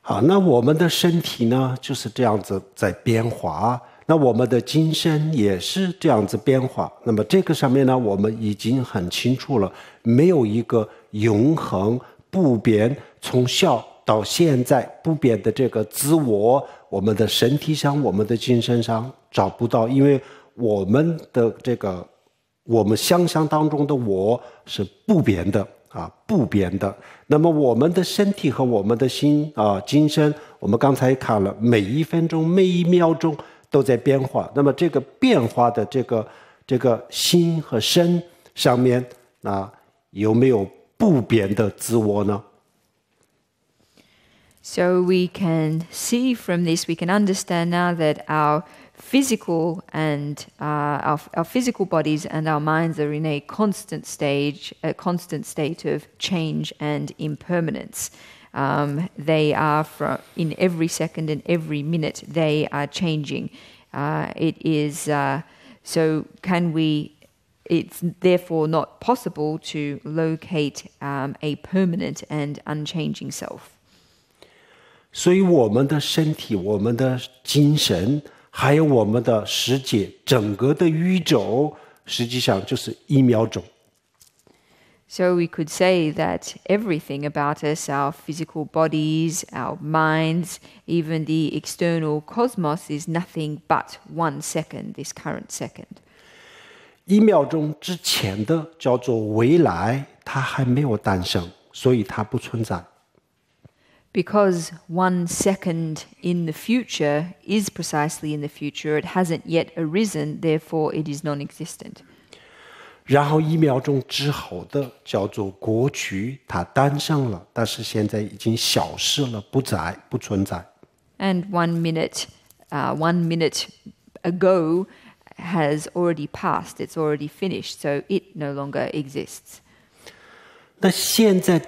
Speaker 3: 好，那我们的身体呢，就是这样子在变化，那我们的精神也是这样子变化。那么这个上面呢，我们已经很清楚了，没有一个永恒不变，从小到现在不变的这个自我，我们的身体上、我们的精神上找不到，因为我们的这个我们想象当中的我是不变的不变的。那么我们的身体和我们的心精神，我们刚才看了，每1分钟、每1秒钟都在变化。那么这个变化的这个心和身上面有没有不变的自我呢？
Speaker 2: So we can see from this, we can understand now that our physical and our physical bodies and our minds are in a constant state of change and impermanence. They are in every second and every minute they are changing. It is so. It's therefore not possible to locate a permanent and unchanging self.
Speaker 3: 所以我们的身体、我们的精神，还有我们的世界，整个的宇宙，实际上就是1秒钟。
Speaker 2: So we could say that everything about us, our physical bodies, our minds, even the external cosmos, is nothing but 1 second, this current second.
Speaker 3: 1秒钟之前的叫做未来，它还没有诞生，所以它不存在。
Speaker 2: Because 1 second in the future is precisely in the future, it hasn't yet arisen, therefore it is non-existent.
Speaker 3: 然后1秒钟之后的叫做过去，它诞生了，但是现在已经消失了，不存在。
Speaker 2: And 1 minute ago has already passed, it's already finished, so it no longer exists.
Speaker 3: 那现在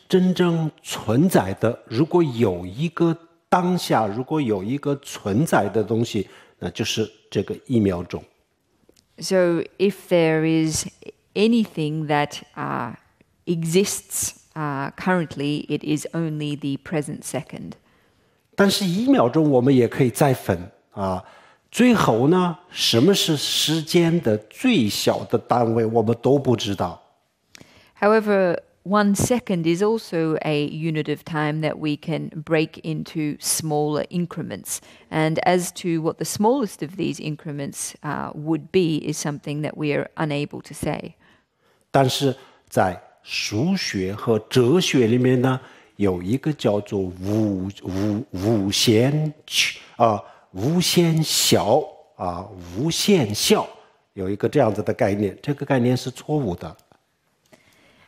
Speaker 3: 真正存在的，如果有一个当下，如果有一个存在的东西，那就是这个1秒钟。
Speaker 2: So if there is anything that exists currently, it is only the present second.
Speaker 3: 但是1秒钟我们也可以再分最后呢，什么是时间的最小的单位，我们都不知道。
Speaker 2: However, 1 second is also a unit of time that we can break into smaller increments. And as to what the smallest of these increments would be is something that we are unable to say.
Speaker 3: 但是在数学和哲学里面呢，有一个叫做无限小无限小，有一个这样子的概念，这个概念是错误的。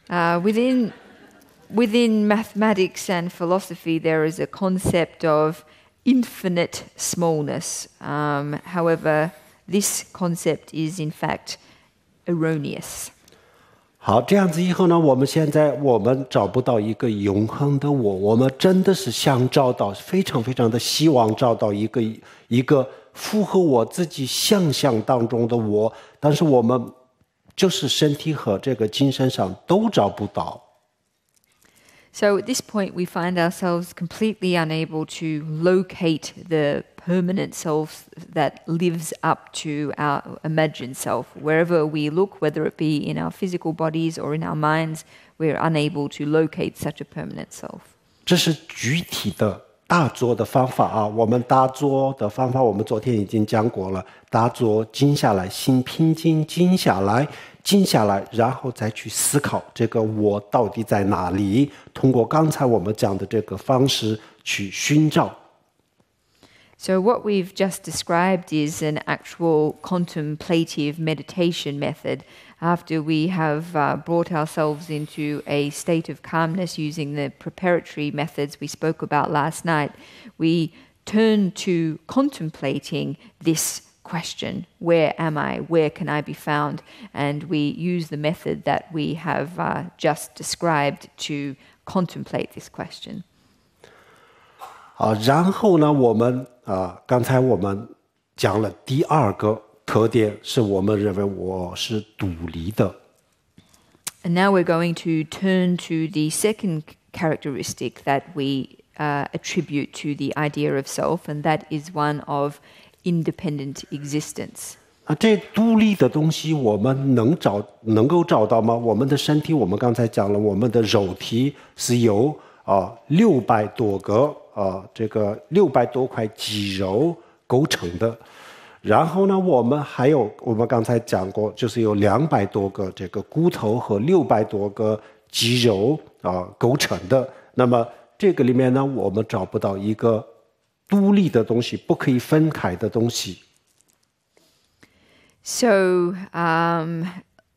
Speaker 2: Within mathematics and philosophy, there is a concept of infinite smallness. However, this concept is in fact erroneous.
Speaker 3: 好，这样子以后呢，我们找不到一个永恒的我们真的是想找到，非常非常的希望找到一个符合我自己想象当中的我，但是我们就是身体和这个精神上都找不到。
Speaker 2: So at this point, we find ourselves completely unable to locate the permanent self that lives up to our imagined self. Wherever we look, whether it be in our physical bodies or in our minds, we're unable to locate such a permanent self.
Speaker 3: 这是具体的打坐的方法啊。我们打坐的方法，我们昨天已经讲过了。打坐静下来，心平静，静下来，然后再去思考这个我到底在哪里。通过刚才我们讲的这个方式去寻找。
Speaker 2: So what we've just described is an actual contemplative meditation method. After we have brought ourselves into a state of calmness using the preparatory methods we spoke about last night, we turn to contemplating this question, where am I? Where can I be found? And we use the method that we have just described to contemplate this question.
Speaker 3: 然后呢，我们刚才我们讲了第二个特点，是我们认为我是独立的。
Speaker 2: And now we're going to turn to the second characteristic that we attribute to the idea of self, and that is one of independent existence.
Speaker 3: 这独立的东西我们能够找到吗？我们的身体，我们刚才讲了，我们的肉体是由600多个这个600多块肌肉构成的。然后呢，我们刚才讲过，就是有200多个这个骨头和600多个肌肉构成的。那么这个里面呢，我们找不到一个独立的东西，不可以分开的东西。
Speaker 2: So,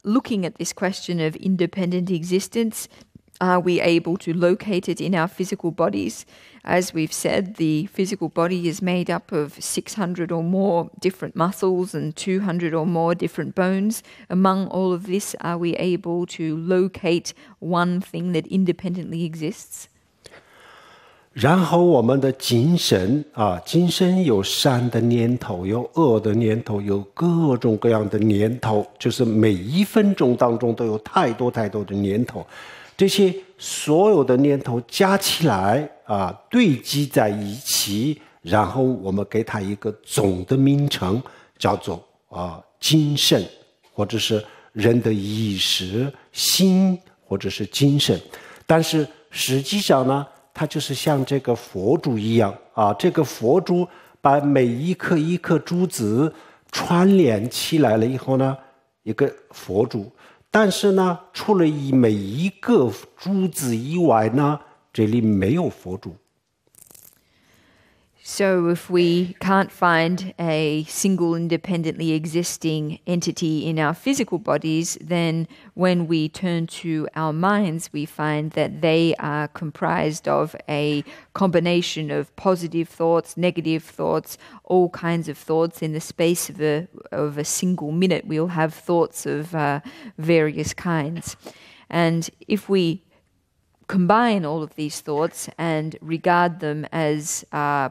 Speaker 2: looking at this question of independent existence, are we able to locate it in our physical bodies? As we've said, the physical body is made up of 600 or more different muscles and 200 or more different bones. Among all of this, are we able to locate one thing that independently exists?
Speaker 3: 然后我们的精神精神有善的念头，有恶的念头，有各种各样的念头，就是每1分钟当中都有太多太多的念头。这些所有的念头加起来堆积在一起，然后我们给它一个总的名称，叫做精神，或者是人的意识、心，或者是精神。但是实际上呢，它就是像这个佛珠一样这个佛珠把每一颗一颗珠子串联起来了以后呢，一个佛珠。但是呢，除了每一个珠子以外呢，这里没有佛珠。
Speaker 2: So if we can't find a single independently existing entity in our physical bodies, then when we turn to our minds, we find that they are comprised of a combination of positive thoughts, negative thoughts, all kinds of thoughts. In the space of a single minute, we'll have thoughts of various kinds. And if we combine all of these thoughts and regard them as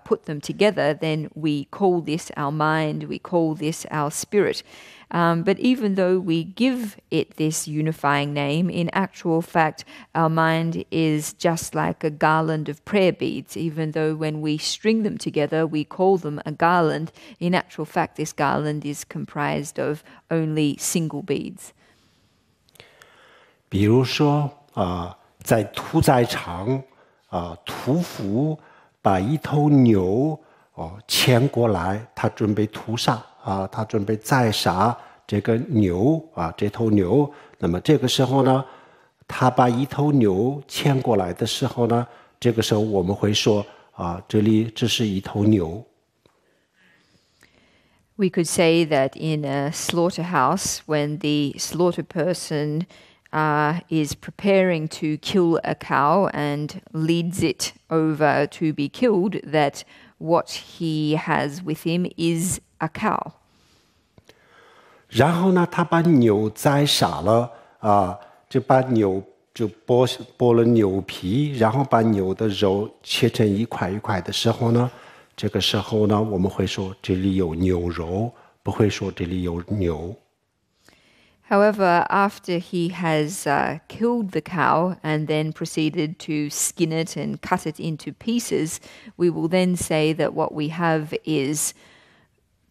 Speaker 2: put them together, then we call this our mind, we call this our spirit. But even though we give it this unifying name, in actual fact, our mind is just like a garland of prayer beads. Even though when we string them together, we call them a garland, in actual fact, this garland is comprised of only single beads.
Speaker 3: 比如说在屠宰场屠夫把一头牛牵过来，他准备屠杀他准备宰杀这个牛这头牛。那么这个时候呢，他把一头牛牵过来的时候呢，这个时候我们会说这是一头牛。
Speaker 2: We could say that in a slaughterhouse, when the slaughter person is preparing to kill a cow and leads it over to be killed, that what he has with him is a cow.
Speaker 3: 然后呢，他把牛宰杀了就把牛就剥了牛皮，然后把牛的肉切成一块一块的时候呢，这个时候呢，我们会说这里有牛肉，不会说这里有牛。
Speaker 2: However, after he has killed the cow and then proceeded to skin it and cut it into pieces, we will then say that what we have is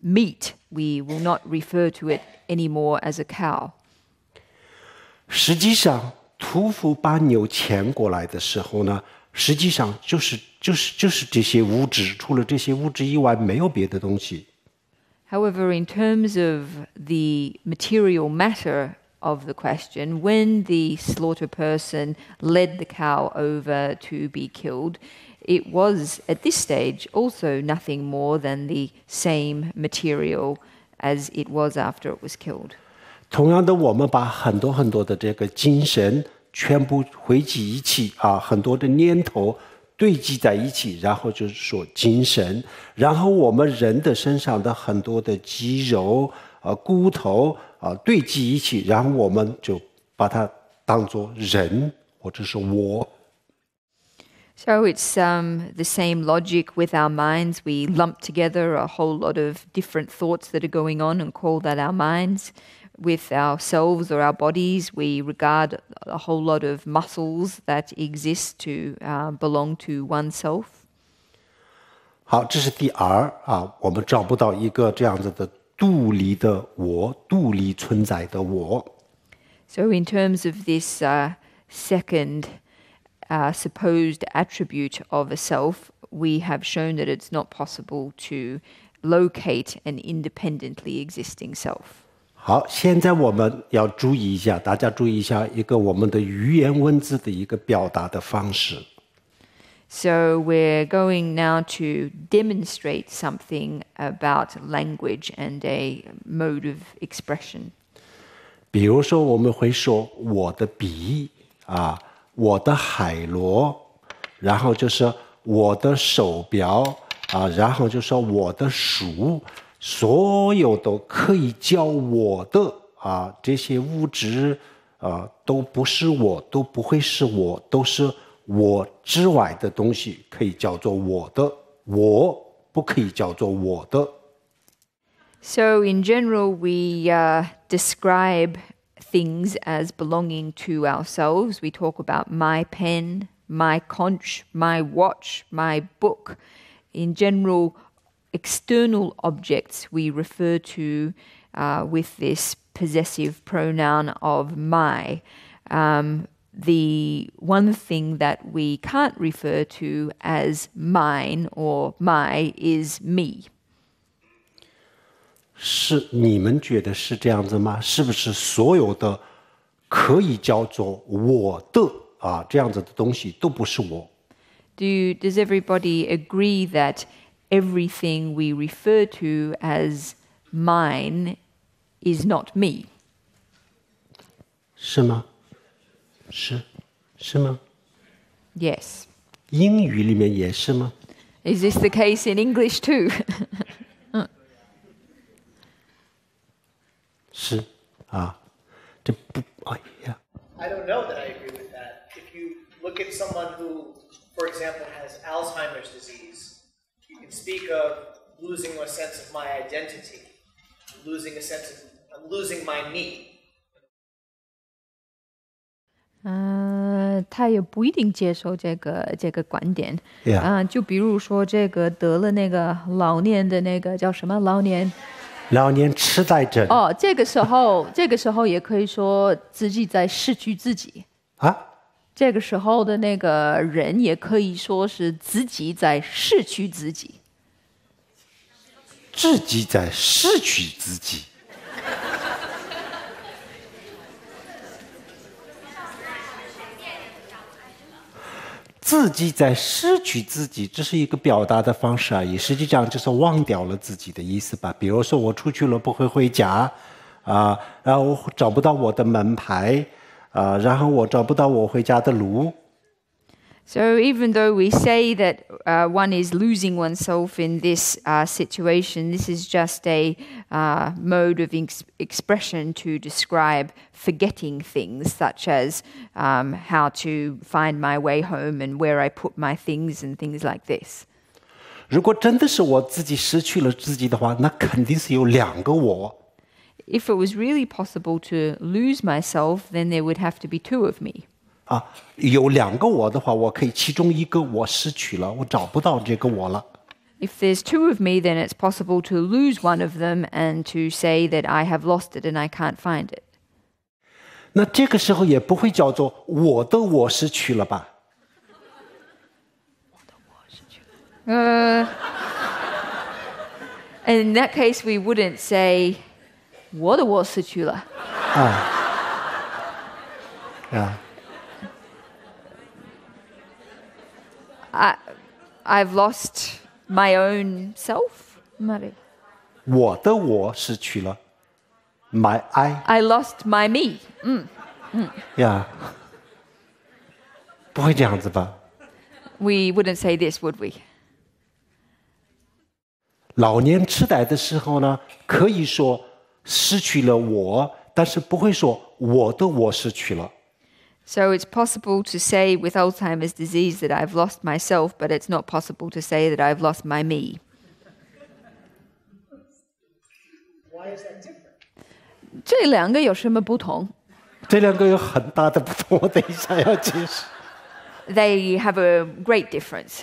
Speaker 2: meat. We will not refer to it anymore as a cow.
Speaker 3: 实际上，屠夫把牛牵过来的时候呢，实际上就是这些物质，除了这些物质以外，没有别的东西。
Speaker 2: However, in terms of the material matter of the question, when the slaughter person led the cow over to be killed, it was at this stage also nothing more than the same material as it was after it was killed.
Speaker 3: 同样的，我们把很多的这个精神全部汇集一起啊，很多的念头堆积在一起，然后就是说精神，然后我们人的身上的很多的肌肉骨头堆积一起，然后我们就把它当作人或者是我。
Speaker 2: So it's the same logic with our minds. We lump together a whole lot of different thoughts that are going on and call that our minds. With ourselves or our bodies, we regard a whole lot of muscles that exist to belong to oneself.
Speaker 3: 好，这是第二啊，我们找不到一个这样子的独立的我，独立存在的我。
Speaker 2: So in terms of this second supposed attribute of a self, we have shown that it's not possible to locate an independently existing self.
Speaker 3: 好，现在我们要注意一下，大家注意一下一个我们的语言文字的一个表达的方式。
Speaker 2: So we're going now to demonstrate something about language and a mode of expression.
Speaker 3: 比如说，我们会说我的笔啊，我的海螺，然后就是我的手表啊，然后就说我的书。所有都可以叫我的啊，这些物质都不是我，都不会是我，都是我之外的东西，可以叫做我的，我不可以叫做我的。
Speaker 2: So in general, we describe things as belonging to ourselves. We talk about my pen, my conch, my watch, my book. In general, external objects we refer to with this possessive pronoun of my. The one thing that we can't refer to as mine or my is me.
Speaker 3: 是你们觉得是这样子吗？是不是所有的可以叫做我的啊这样子的东西都不是我？
Speaker 2: Does everybody agree that everything we refer to as mine is not me?
Speaker 3: 是吗？是吗？
Speaker 2: Yes.
Speaker 3: 英语里面也是吗？
Speaker 2: Is this the case in English too?
Speaker 3: 是啊，这不哎呀。
Speaker 8: I don't know that I agree with that. If you look at someone who, for example, has Alzheimer's disease, you can speak of losing a sense of my identity, losing a sense of losing my me.
Speaker 2: 他也不一定接受这个观点。
Speaker 3: Yeah.
Speaker 2: 就比如说这个得了那个老年的那个叫什么老年
Speaker 3: 痴呆症。
Speaker 2: 哦，这个时候也可以说自己在失去自己
Speaker 3: 啊。
Speaker 2: 这个时候的那个人也可以说是自己在失去自己。
Speaker 3: 自己在失去自己。自己在失去自己，这是一个表达的方式而已，实际上就是忘掉了自己的意思吧。比如说我出去了不会回家，然后我找不到我的门牌，然后我找不到我回家的路。
Speaker 2: So even though we say that one is losing oneself in this situation, this is just a mode of expression to describe forgetting things, such as how to find my way home and where I put my things and things like this.
Speaker 3: 如果真的是我自己失去了自己的话，那肯定是有两个我。
Speaker 2: If it was really possible to lose myself, then there would have to be two of me.
Speaker 3: 有2个我的话，我可以其中一个我失去了，我找不到这个我了。
Speaker 2: If there's two of me, then it's possible to lose one of them and to say that I have lost it and I can't find it.
Speaker 3: 那这个时候也不会叫做我的我失去了吧
Speaker 2: ？In that case, we wouldn't say 我的我失去了。I've lost my own self.
Speaker 3: 我的我失去了 ，my
Speaker 2: I lost my me.
Speaker 3: 不会这样子吧？
Speaker 2: We wouldn't say this, would we?
Speaker 3: 老年痴呆的时候呢，可以说失去了我，但是不会说我的我失去了。
Speaker 2: So it's possible to say with Alzheimer's disease that I've lost myself, but it's not possible to say that I've lost my me.
Speaker 8: Why is that different?
Speaker 2: 这两个有什么不同？
Speaker 3: 这2个有很大的不同，我等一下要解释。
Speaker 2: They have a great difference.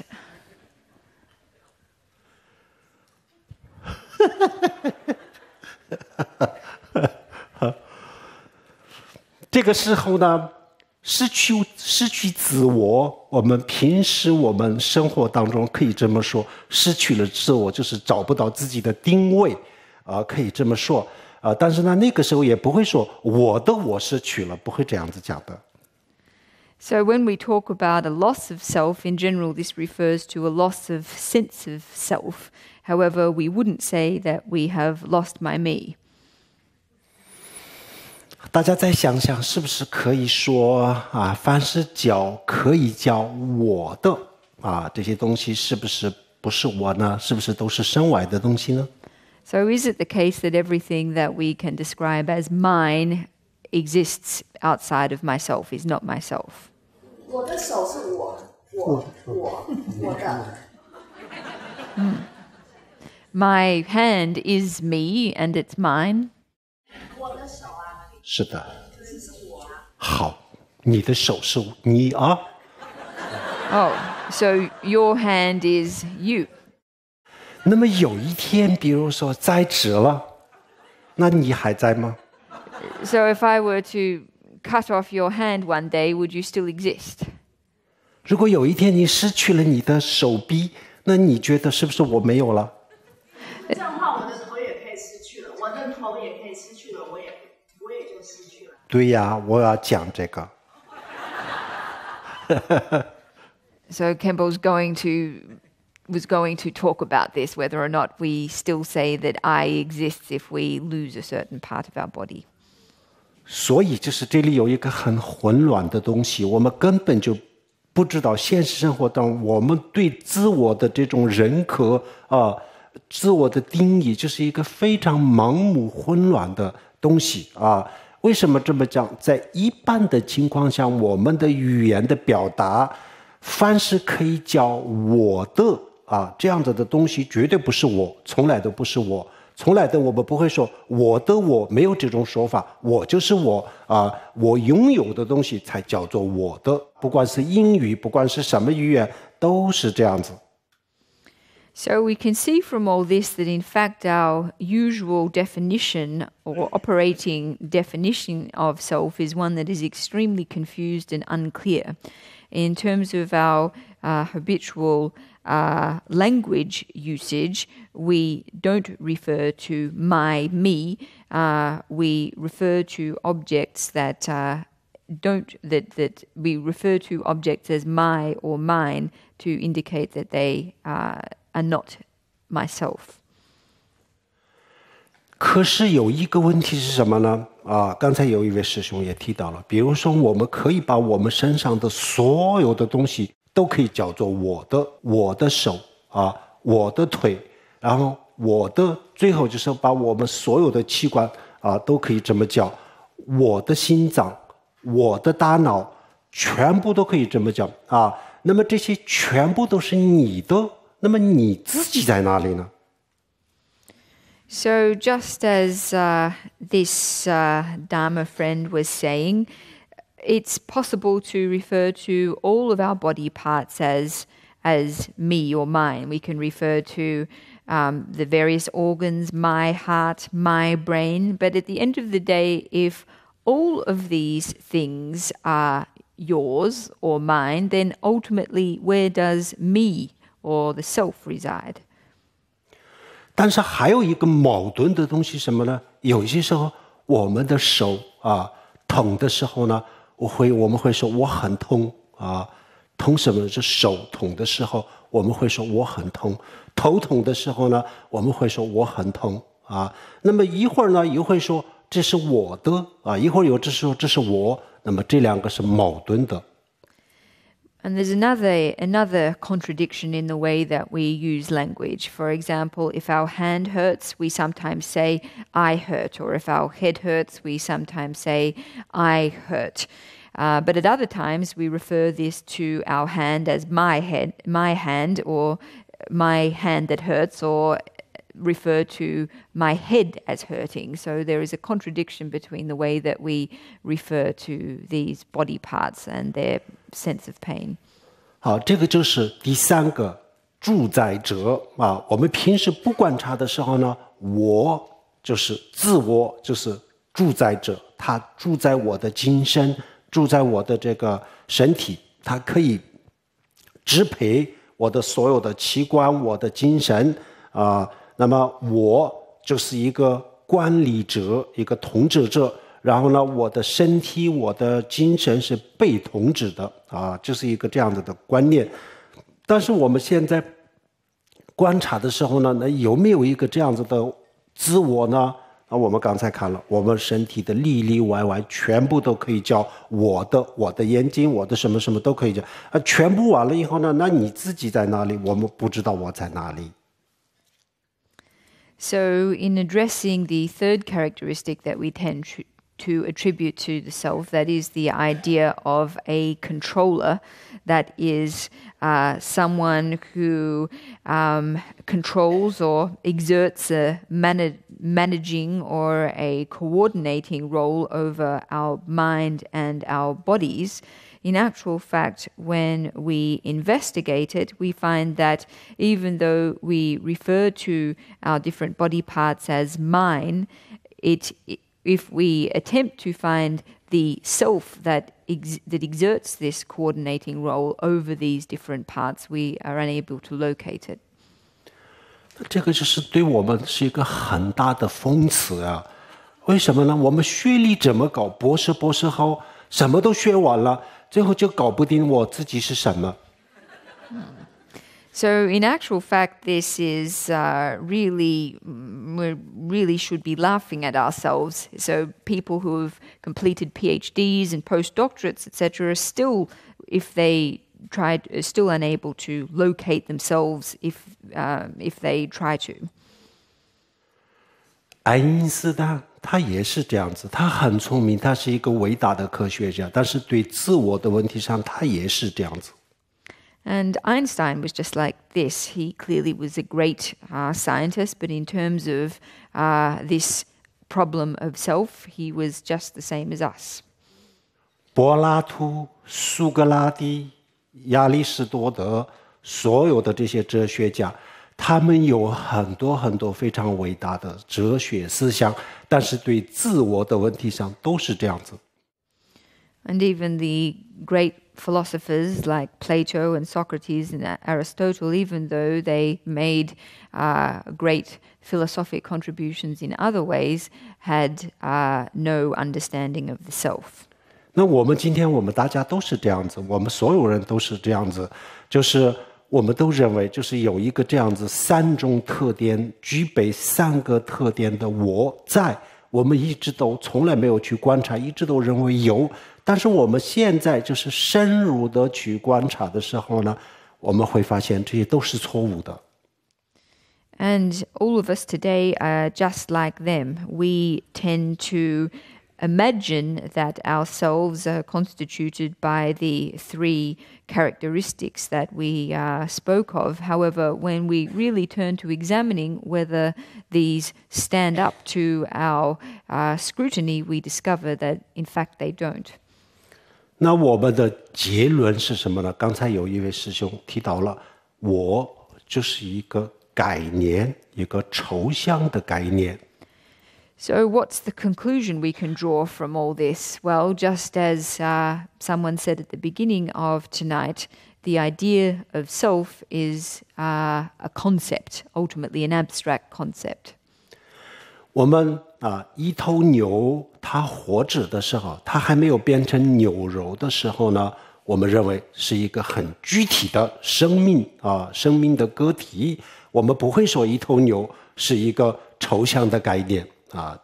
Speaker 3: 这个时候呢，失去自我，我们平时我们生活当中可以这么说，失去了自我就是找不到自己的定位，可以这么说，但是呢，那个时候也不会说我的我失去了，不会这样子讲的。
Speaker 2: So when we talk about a loss of self, in general, this refers to a loss of sense of self. However, we wouldn't say that we have lost my me.
Speaker 3: 大家再想想，是不是可以说凡是可以叫我的这些东西是不是不是我呢？是不是都是身外的东西呢？
Speaker 2: So is it the case that everything that we can describe as mine exists outside of myself, is not myself?
Speaker 4: 我的手是我的。
Speaker 2: My hand is me and it's mine.
Speaker 4: 我的手啊，
Speaker 3: 是的。
Speaker 4: 可是是我啊。
Speaker 3: 好，你的手是你啊。
Speaker 2: Oh, so your hand is you.
Speaker 3: 那么有一天，比如说摘指了，那你还在吗？
Speaker 2: So if I were to cut off your hand one day, would you still exist?
Speaker 3: 如果有一天你失去了你的手臂，那你觉得是不是我没有了？
Speaker 4: 这样的话，我的头也可以失去了，我的头也可以失去了，我也就失去了。
Speaker 3: 对呀，我要讲这个。
Speaker 2: So Campbell was going to talk about this, whether or not we still say that I exists if we lose a certain part of our body.
Speaker 3: 所以就是这里有一个很混乱的东西，我们根本就不知道现实生活当中我们对自我的这种认可自我的定义，就是一个非常盲目混乱的东西为什么这么讲？在一般的情况下，我们的语言的表达，凡是可以叫我的这样子的东西，绝对不是我，从来都不是我。从来的我们不会说我的我，没有这种说法，我就是我我拥有的东西才叫做我的，不管是英语，不管是什么语言，都是这样子。
Speaker 2: So we can see from all this that in fact our usual definition or operating definition of self is one that is extremely confused and unclear. In terms of our habitual language usage, we don't refer to my, me. We refer to objects that we refer to objects as my or mine to indicate that they are not myself.
Speaker 3: 可是有一个问题是什么呢？刚才有一位师兄也提到了，比如说我们可以把我们身上的所有的东西都可以叫做我的手我的腿，然后最后就是把我们所有的器官都可以这么叫，我的心脏，我的大脑，全部都可以这么叫那么这些全部都是你的，那么你自己在哪里呢
Speaker 2: So just as this Dharma friend was saying, it's possible to refer to all of our body parts as me or mine. We can refer to the various organs, my heart, my brain. But at the end of the day, if all of these things are yours or mine, then ultimately where does me or the self reside?
Speaker 3: 但是还有一个矛盾的东西什么呢？有些时候我们的手疼的时候呢，我们会说我很痛痛什么？是手痛的时候，我们会说我很痛；头痛的时候呢，我们会说我很痛那么一会儿呢，又会说这是我的一会儿有这时候这是我，那么这两个是矛盾的。
Speaker 2: And there's another contradiction in the way that we use language. For example, if our hand hurts, we sometimes say, I hurt. Or if our head hurts, we sometimes say, I hurt. But at other times, we refer this to our hand as my hand, or my hand that hurts, or refer to my head as hurting. So there is a contradiction between the way that we refer to these body parts and their sense of pain.
Speaker 3: 好，这个就是第三个住在者我们平时不观察的时候呢，我就是自我，就是住在者，他住在我的精神，住在我的这个身体，他可以支配我的所有的器官，我的精神那么我就是一个管理者，一个统治者，然后呢，我的身体，我的精神是被统治的就是一个这样子的观念。但是我们现在观察的时候呢，那有没有一个这样子的自我呢？我们刚才看了，我们身体的里里外外全部都可以叫我的眼睛，我的什么什么都可以叫全部完了以后呢，那你自己在哪里？我们不知道我在哪里。
Speaker 2: So in addressing the third characteristic that we tend to attribute to the self, that is the idea of a controller, that is someone who controls or exerts a managing or a coordinating role over our mind and our bodies. In actual fact, when we investigate it, we find that even though we refer to our different body parts as mine, if we attempt to find the self that exerts this coordinating role over these different parts, we are unable to locate it.
Speaker 3: 这个就是对我们是一个很大的讽刺为什么呢？我们学历这么高，博士后什么都学完了，最后就搞不定我自己是什么。
Speaker 2: So in actual fact, this is we really should be laughing at ourselves. So people who have completed PhDs and postdoctorates, etc., are still, if they tried, still unable to locate themselves if they try to.
Speaker 3: 爱因斯坦他也是这样子，他很聪明，他是一个伟大的科学家，但是对自我的问题上，他也是这样子。
Speaker 2: And Einstein was just like this. He clearly was a great scientist, but in terms of this problem of self, he was just the same as us.
Speaker 3: 柏拉图、苏格拉底、亚里士多德，所有的这些哲学家，他们有很多很多非常伟大的哲学思想，但是对自我的问题上都是这样子。
Speaker 2: And even the great philosophers like Plato and Socrates and Aristotle, even though they made great philosophic contributions in other ways, had no understanding of the self.
Speaker 3: 那我们今天大家都是这样子，我们所有人都是这样子，就是我们都认为就是有一个这样子三种特点，具备三个特点的我在，我们一直都从来没有去观察，一直都认为有。但是我们现在就是深入的去观察的时候呢，我们会发现这些都是错误的。
Speaker 2: And all of us today are just like them. We tend to imagine that ourselves are constituted by the three characteristics that we spoke of. However, when we really turn to examining whether these stand up to our scrutiny, we discover that in fact they don't.
Speaker 3: 那我们的结论是什么呢？刚才有一位师兄提到了，我就是一个概念，一个抽象的概念。
Speaker 2: So what's the conclusion we can draw from all this? Well, just as someone said at the beginning of tonight, the idea of self is a concept, ultimately an abstract concept.
Speaker 3: 我们一头牛它活着的时候，它还没有变成牛肉的时候呢，我们认为是一个很具体的生命生命的个体。我们不会说一头牛是一个抽象的概念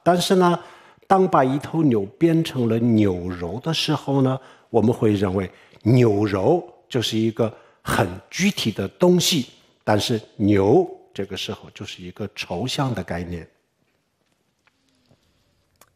Speaker 3: 但是呢，当把一头牛变成了牛肉的时候呢，我们会认为牛肉就是一个很具体的东西，但是牛这个时候就是一个抽象的概念。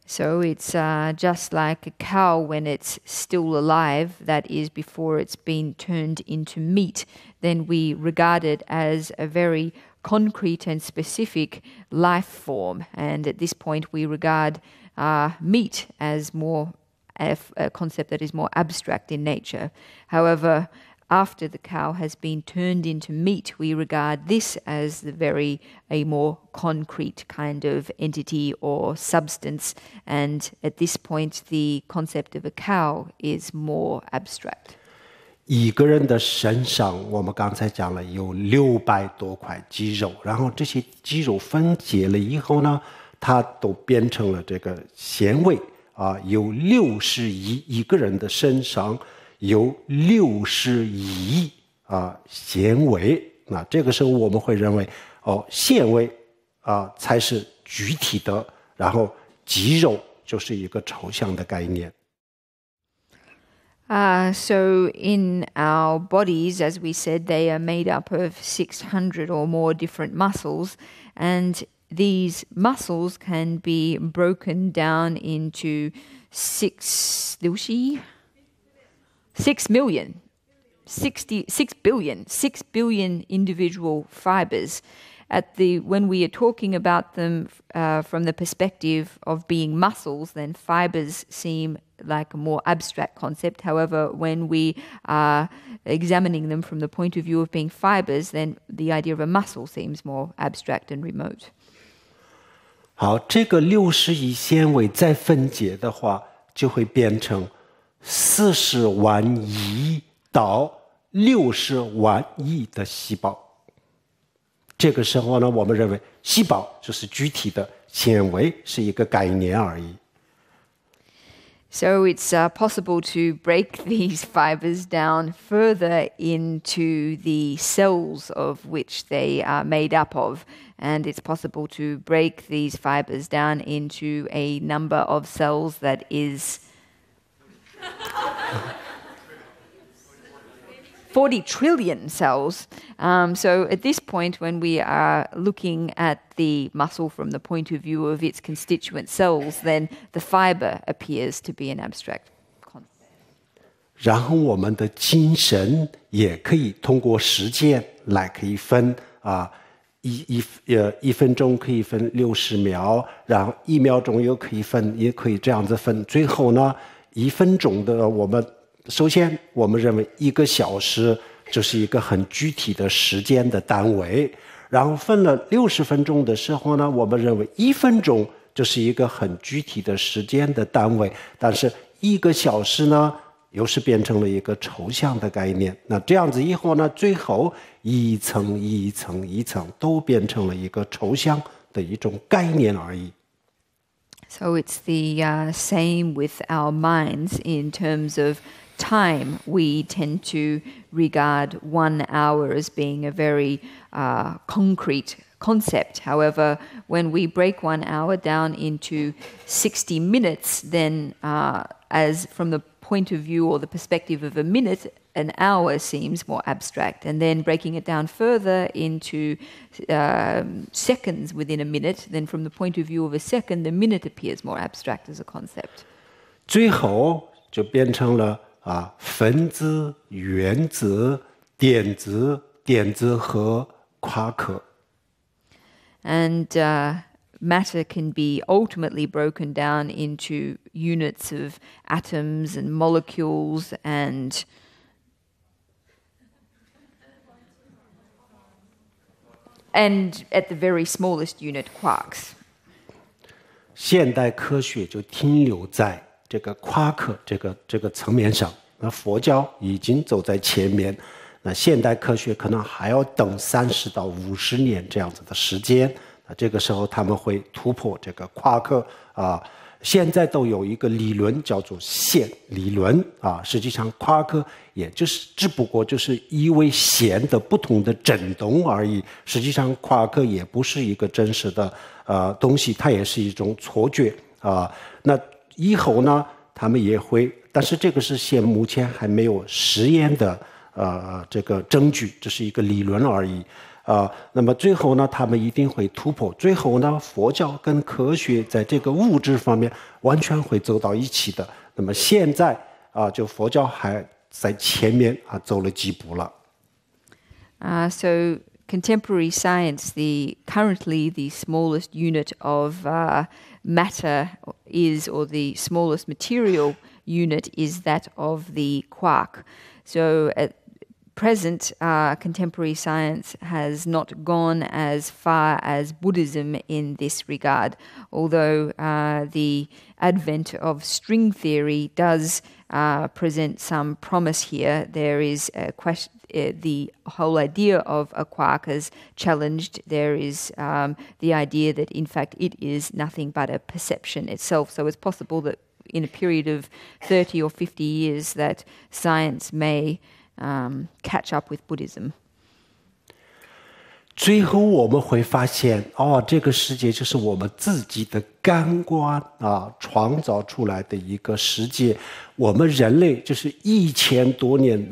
Speaker 2: So it's just like a cow when it's still alive, that is before it's been turned into meat, then we regard it as a very concrete and specific life form. And at this point we regard meat as more a concept that is more abstract in nature. However, after the cow has been turned into meat, we regard this as a more concrete kind of entity or substance. And at this point, the concept of a cow is more abstract.
Speaker 3: 一个人的身上，我们刚才讲了有600多块肌肉，然后这些肌肉分解了以后呢，它都变成了这个纤维有60亿一个人的身上。有60亿纤维，那这个时候我们会认为纤维才是具体的，然后肌肉就是一个抽象的概念。
Speaker 2: So in our bodies, as we said, they are made up of 600 or more different muscles, and these muscles can be broken down into 6 billion individual fibers. When we are talking about them from the perspective of being muscles, then fibers seem like a more abstract concept. However, when we are examining them from the point of view of being fibers, then the idea of a muscle seems more abstract and remote.
Speaker 3: 好，这个60亿纤维再分解的话，就会变成40万亿到60万亿的细胞。这个时候呢，我们认为细胞就是具体的，纤维是一个概念而已。
Speaker 2: So it's possible to break these fibers down further into the cells of which they are made up of. And it's possible to break these fibers down into a number of cells that is 40 trillion cells. So at this point, when we are looking at the muscle from the point of view of its constituent cells, then the fiber appears to be an abstract concept.
Speaker 3: 然后我们的精神也可以通过时间来可以分一分钟可以分60秒，然后1秒钟也可以这样子分。最后呢，1分钟的首先我们认为1个小时就是一个很具体的时间的单位，然后分了60分钟的时候呢，我们认为1分钟就是一个很具体的时间的单位，但是1个小时呢又是变成了一个抽象的概念。那这样子以后呢，最后一层一层一层都变成了一个抽象的一种概念而已。
Speaker 2: So it's the same with our minds in terms of time. We tend to regard 1 hour as being a very concrete concept. However, when we break 1 hour down into 60 minutes, then as from the point of view or the perspective of a minute, an hour seems more abstract. And then breaking it down further into seconds within a minute, then from the point of view of a second, the minute appears more abstract as a concept.
Speaker 3: 最后就变成了分子、原子、电子、电子和夸克。
Speaker 2: And matter can be ultimately broken down into units of atoms and molecules and at the very smallest unit, quarks.
Speaker 3: 现代科学就停留在这个夸克这个层面上，那佛教已经走在前面，那现代科学可能还要等30到50年这样子的时间，那这个时候他们会突破这个夸克现在都有一个理论叫做线理论实际上夸克也就是只不过就是因为线的不同的振动而已，实际上夸克也不是一个真实的东西，它也是一种错觉那以后呢他们也会，但是这个是目前还没有实验的这个证据，这是一个理论而已那么最后呢他们一定会突破，最后呢佛教跟科学在这个物质方面完全会走到一起的，那么现在就佛教还在前面走了几步了
Speaker 2: So contemporary science, currently the smallest unit of matter is, or the smallest material unit is that of the quark. So at present, contemporary science has not gone as far as Buddhism in this regard, although the advent of string theory does present some promise here. There is a question. The whole idea of a quark is challenged. There is the idea that, in fact, it is nothing but a perception itself. So it's possible that in a period of 30 or 50 years that science may catch up with Buddhism.
Speaker 3: 最后我们会发现这个世界就是我们自己的感官创造出来的一个世界，我们人类就是1000多年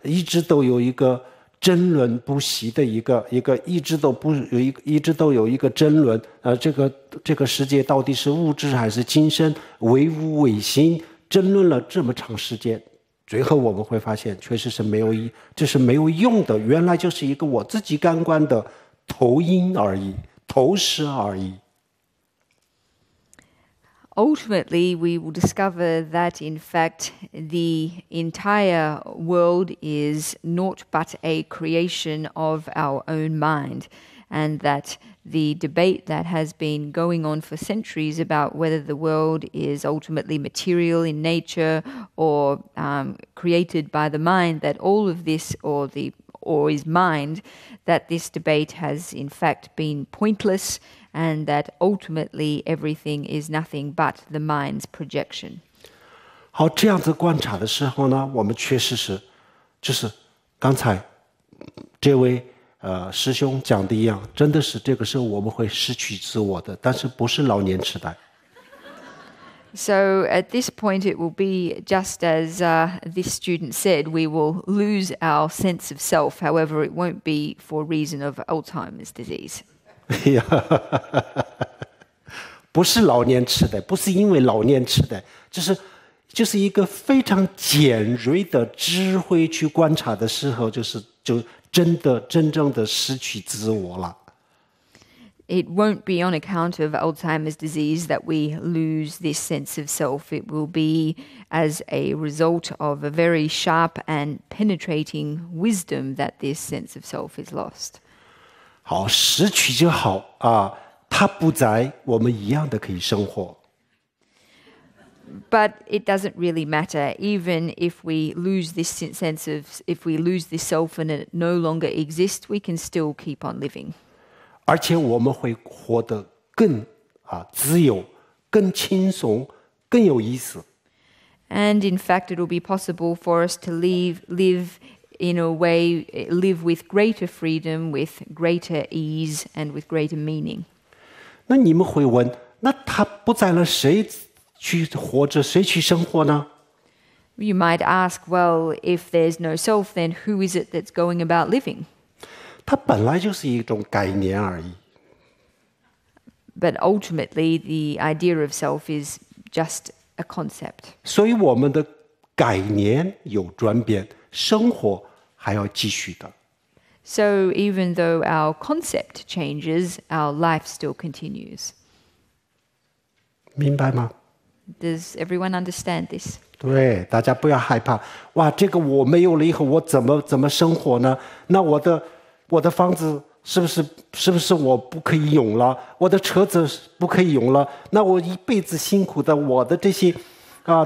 Speaker 3: 一直都有一个争论不息的一个一直都有一个争论这个世界到底是物质还是精神，唯物唯心，争论了这么长时间，最后我们会发现确实是这是没有用的，原来就是一个我自己感官的投影而已，投射而已。
Speaker 2: Ultimately, we will discover that, in fact, the entire world is naught but a creation of our own mind, and that the debate that has been going on for centuries about whether the world is ultimately material in nature or created by the mind, that all of this, or is mind, that this debate has in fact been pointless, and that ultimately everything is nothing but the mind's projection.
Speaker 3: 好，这样子观察的时候呢，我们确实是，就是刚才这位师兄讲的一样，真的是这个时候我们会失去自我的，但是不是老年痴呆。
Speaker 2: So at this point it will be just as this student said, we will lose our sense of self. However, it won't be for reason of Alzheimer's disease.
Speaker 3: 不是老年痴呆，不是因为老年痴呆，就是一个非常尖锐的智慧去观察的时候，就真正的失去自我了。
Speaker 2: It won't be on account of Alzheimer's disease that we lose this sense of self. It will be as a result of a very sharp and penetrating wisdom that this sense of self is lost.
Speaker 3: 好，失去就好它不在，我们一样的可以生活。
Speaker 2: But it doesn't really matter. Even if we lose this sense of, if we lose this self and it no longer exists, we can still keep on living.
Speaker 3: 而且我们会活得更自由、更轻松、更有意思。
Speaker 2: And in fact, it will be possible for us to live in a way, live with greater freedom, with greater ease, and with greater meaning.
Speaker 3: 那你们会问，那他不在了，谁去活着，谁去生活呢？
Speaker 2: You might ask, well, if there's no self, then who is it that's going about living?
Speaker 3: 它本来就是一种概念而已。
Speaker 2: But ultimately, the idea of self is just a concept.
Speaker 3: 所以我们的概念有转变，生活还要继续的。
Speaker 2: So even though our concept changes, our life still continues.
Speaker 3: 明白吗？
Speaker 2: Does everyone understand this?
Speaker 3: 对，大家不要害怕。哇，这个我没有了以后，我怎么生活呢？那我的房子是不是我不可以用了？我的车子不可以用了？那我一辈子辛苦的我的这些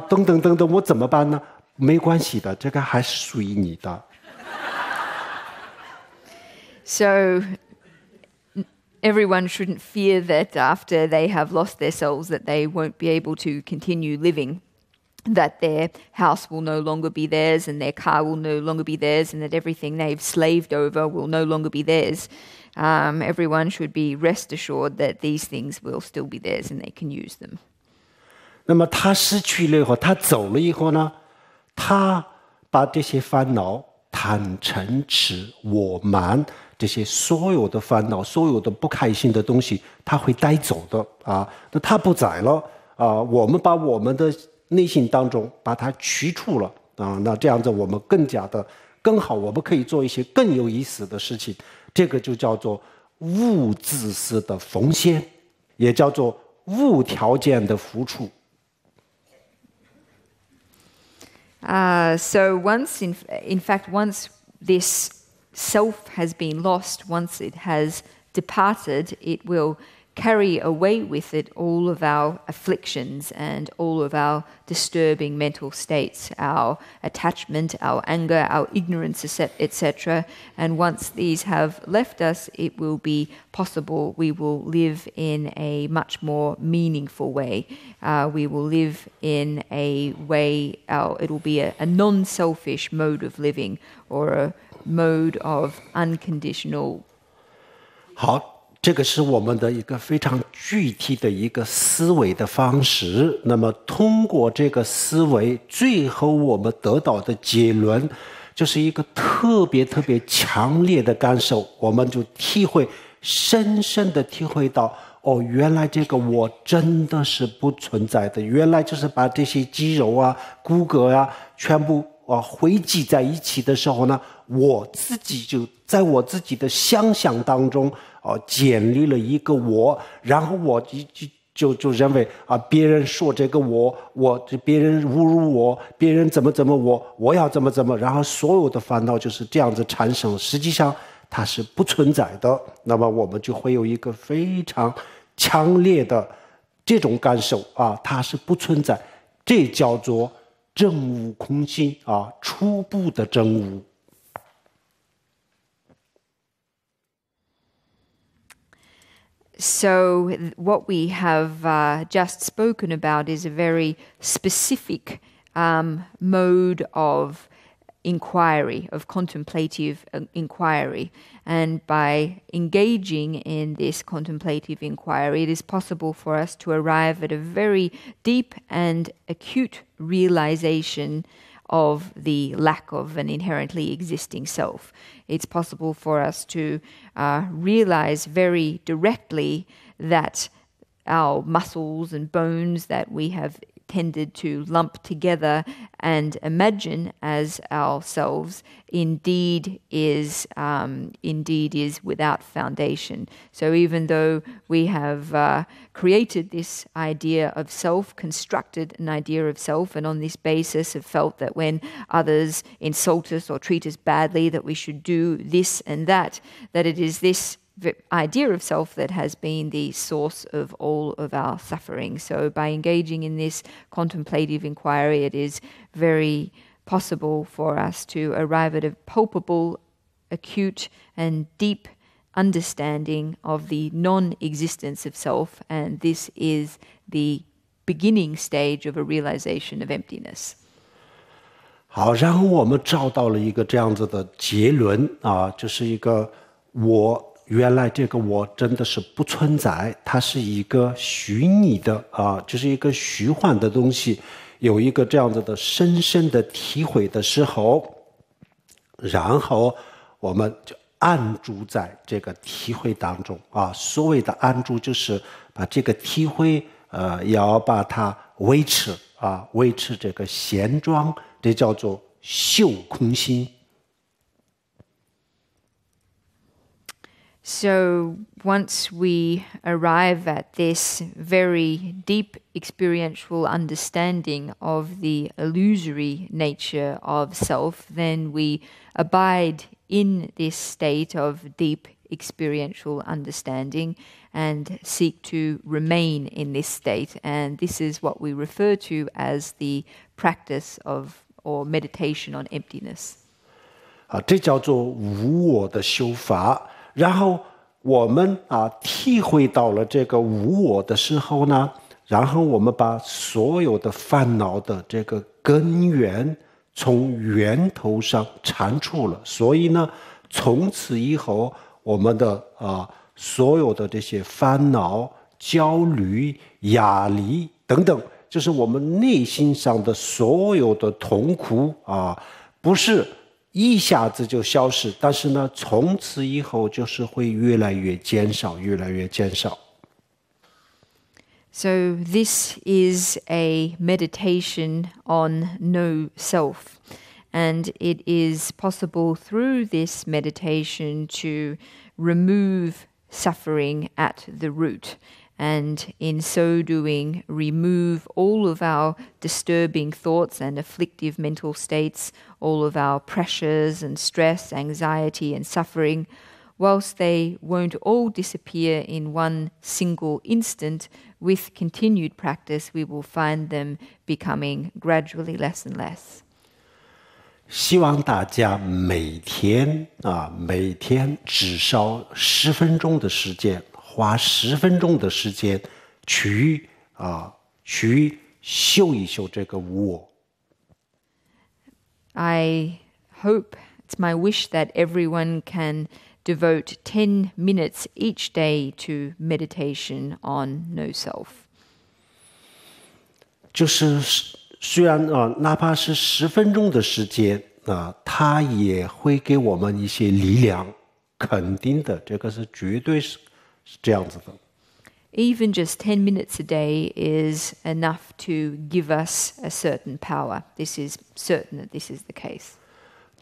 Speaker 3: 等等等等，我怎么办呢？没关系的，这个还是属于你的。
Speaker 2: So everyone shouldn't fear that after they have lost their souls that they won't be able to continue living, that their house will no longer be theirs and their car will no longer be theirs and that everything they've slaved over will no longer be theirs. Everyone should be rest assured that these things will still be theirs and they can use them.
Speaker 3: 那么他失去了以后，他走了以后呢，他把这些烦恼、贪嗔痴、我慢这些所有的烦恼、所有的不开心的东西，他会带走的那他不在了我们把我们的内心当中把它去除了那这样子我们更好，我们可以做一些更有意思的事情。这个就叫做无自私的奉献，也叫做无条件的付出。
Speaker 2: So once, in fact, once this self has been lost, once it has departed, it will carry away with it all of our afflictions and all of our disturbing mental states, our attachment, our anger, our ignorance, etc. And once these have left us, it will be possible we will live in a much more meaningful way. We will live in a way, it will be a non-selfish mode of living or a mode of unconditional.
Speaker 3: 好。这个是我们的一个非常具体的一个思维的方式。那么通过这个思维，最后我们得到的结论就是一个特别强烈的感受，我们就深深的体会到原来这个我真的是不存在的，原来就是把这些肌肉骨骼全部汇集在一起的时候呢，我自己就在我自己的想象当中建立了一个我，然后我就认为别人说这个我别人侮辱我，别人怎么我要怎么，然后所有的烦恼就是这样子产生，实际上它是不存在的。那么我们就会有一个非常强烈的这种感受它是不存在，这叫做证悟空性初步的证悟。
Speaker 2: So what we have just spoken about is a very specific mode of inquiry, of contemplative inquiry. And by engaging in this contemplative inquiry, it is possible for us to arrive at a very deep and acute realization of the lack of an inherently existing self. It's possible for us to realize very directly that our muscles and bones that we have tended to lump together and imagine as ourselves indeed is without foundation. So even though we have created this idea of self, constructed an idea of self, and on this basis have felt that when others insult us or treat us badly that we should do this and that it is this idea of self that has been the source of all of our suffering. So by engaging in this contemplative inquiry, it is very possible for us to arrive at a palpable, acute and deep understanding of the non-existence of self, and this is the beginning stage of a realization of emptiness.
Speaker 3: 好，然后我们找到了一个这样子的结论就是一个原来这个我真的是不存在，它是一个虚拟的就是一个虚幻的东西。有一个这样子的深深的体会的时候，然后我们就安住在这个体会当中所谓的安住就是把这个体会要把它维持维持这个现状，这叫做修空心。
Speaker 2: So once we arrive at this very deep experiential understanding of the illusory nature of self, then we abide in this state of deep experiential understanding and seek to remain in this state. And this is what we refer to as the practice of or meditation on emptiness.
Speaker 3: 这叫做无我的修法。然后我们体会到了这个无我的时候呢，然后我们把所有的烦恼的这个根源从源头上铲除了，所以呢，从此以后我们的所有的这些烦恼、焦虑、压力等等，就是我们内心上的所有的痛苦不是一下子就消失，但是呢，从此以后就是会越来越减少，越来越减少。
Speaker 2: So this is a meditation on no self, and it is possible through this meditation to remove suffering at the root, and in so doing remove all of our disturbing thoughts and afflictive mental states, all of our pressures and stress, anxiety and suffering. Whilst they won't all disappear in one single instant, with continued practice we will find them becoming gradually less and less.
Speaker 3: 希望大家每天至少10分钟的时间，花10分钟的时间去修一修这个无我。
Speaker 2: I hope, it's my wish that everyone can devote 10 minutes each day to meditation on no self.
Speaker 3: 就是虽然哪怕是10分钟的时间它也会给我们一些力量，肯定的，这个是绝对是这样子的。
Speaker 2: Even just 10 minutes a day is enough to give us a certain power. This is certain that this is the case.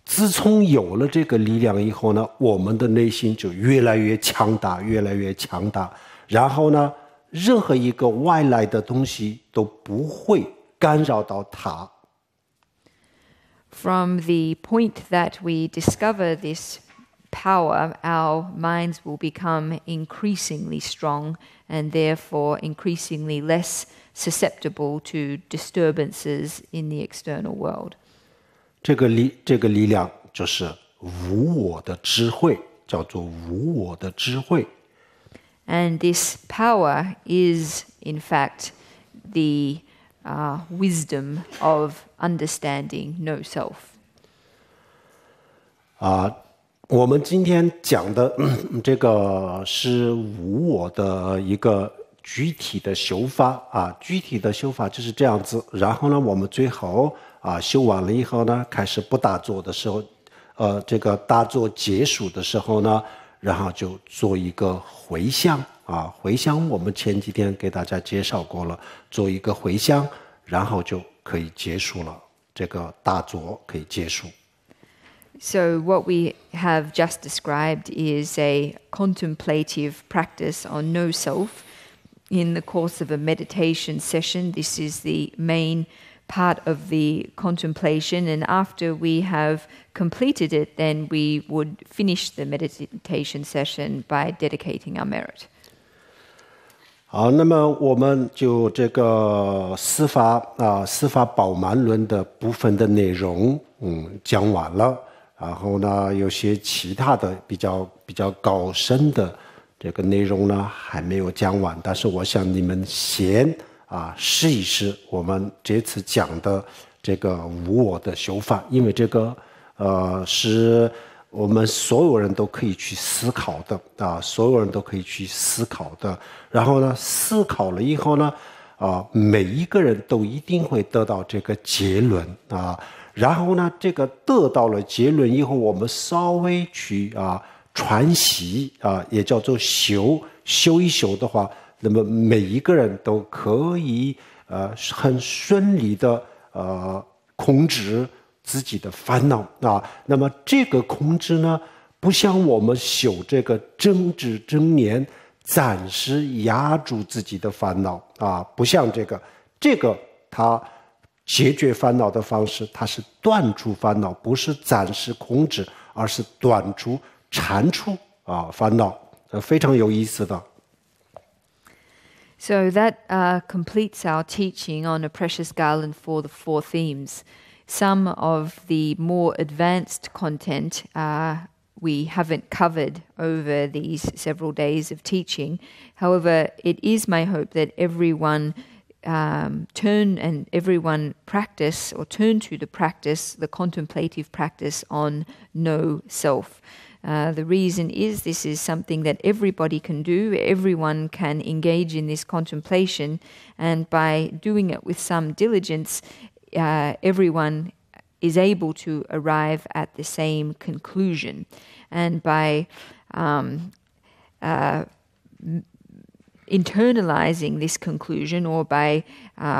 Speaker 3: 自从有了这个力量以后呢，我们的内心就越来越强大，越来越强大。然后呢，任何一个外来的东西都不会干扰到它。
Speaker 2: From the point that we discover this power, our minds will become increasingly strong and therefore increasingly less susceptible to disturbances in the external world.
Speaker 3: 这个力量就是无我的智慧，叫做无我的智慧。
Speaker 2: And this power is, in fact, the wisdom of understanding no self.
Speaker 3: 我们今天讲的这个是无我的一个具体的修法具体的修法就是这样子。然后呢，我们最后修完了以后呢，开始不打坐的时候，这个打坐结束的时候呢，然后就做一个回向回向我们前几天给大家介绍过了，做一个回向，然后就可以结束了，这个打坐可以结束。
Speaker 2: So what we have just described is a contemplative practice on no self. In the course of a meditation session, this is the main part of the contemplation, and after we have completed it, then we would finish the meditation session by dedicating our merit.
Speaker 3: 好，那么我们就这个四法宝鬘论的部分的内容讲完了。然后呢，有些其他的比较高深的这个内容呢还没有讲完，但是我想你们先试一试我们这次讲的这个无我的修法，因为这个是我们所有人都可以去思考的所有人都可以去思考的。然后呢，思考了以后呢每一个人都一定会得到这个结论然后呢，这个得到了结论以后，我们稍微去传习也叫做修一修的话，那么每一个人都可以很顺利的控制自己的烦恼啊。那么这个控制呢，不像我们修这个正知正念，暂时压住自己的烦恼啊，不像这个它解决烦恼的方式，它是断除烦恼，不是暂时控制，而是断除、铲除烦恼，非常有意思的。
Speaker 2: So that completes our teaching on a precious garland for the four themes. Some of the more advanced content we haven't covered over these several days of teaching. However, it is my hope that everyone turn to the contemplative practice on no self. The reason is this is something that everybody can do. Everyone can engage in this contemplation, and by doing it with some diligence, everyone is able to arrive at the same conclusion. And by internalizing this conclusion, or by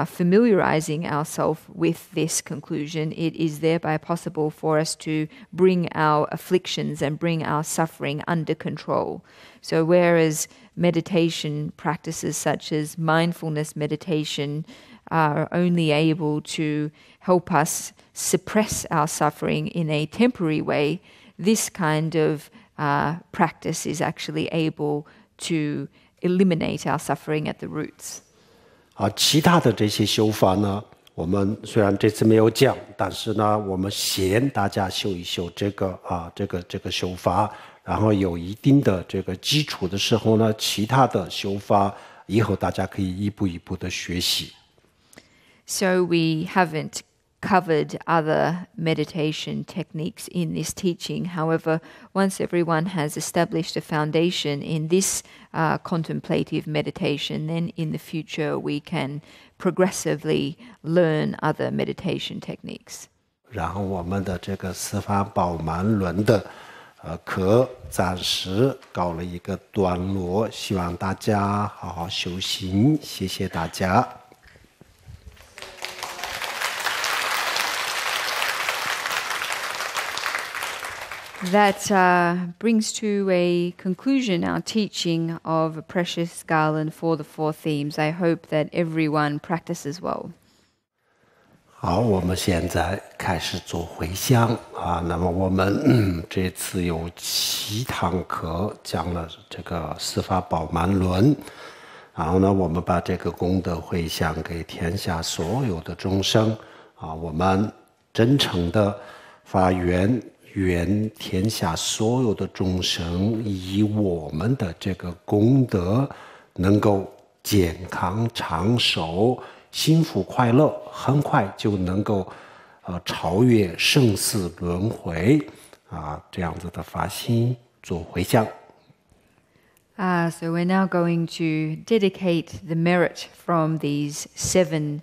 Speaker 2: familiarizing ourselves with this conclusion, it is thereby possible for us to bring our afflictions and bring our suffering under control. So whereas meditation practices such as mindfulness meditation are only able to help us suppress our suffering in a temporary way, this kind of practice is actually able to eliminate our suffering at the roots.
Speaker 3: 其他的这些修法呢，我们虽然这次没有讲，但是呢，我们先大家修一修这个修法，然后有一定的这个基础的时候呢，其他的修法以后大家可以一步一步的学习。
Speaker 2: So we haven't covered other meditation techniques in this teaching. However, once everyone has established a foundation in this contemplative meditation, then in the future we can progressively learn other meditation techniques.
Speaker 3: 然后我们的这个四法宝鬘论的课暂时告了一个段落，希望大家好好修行，谢谢大家。
Speaker 2: That brings to a conclusion our teaching of a precious garland for the four themes. I hope that everyone practices well.
Speaker 3: 好，我们现在开始做回向那么我们这次有7堂课讲了这个四法宝鬘论，然后呢，我们把这个功德回向给天下所有的众生我们真诚的发愿。愿天下所有的众生以我们的这个功德能够健康长寿、幸福快乐，很快就能够超越生死轮回这样子的发心做回向。
Speaker 2: So we're now going to dedicate the merit from these 7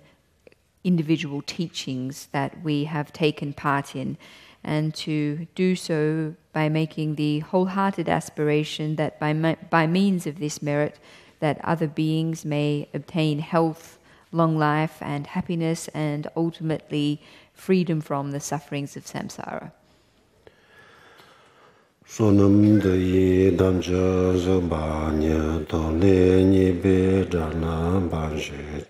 Speaker 2: individual teachings that we have taken part in, and to do so by making the wholehearted aspiration that by means of this merit that other beings may obtain health, long life and happiness, and ultimately freedom from the sufferings of samsara.
Speaker 1: Sonam de damja zabanya tole ni be jana banje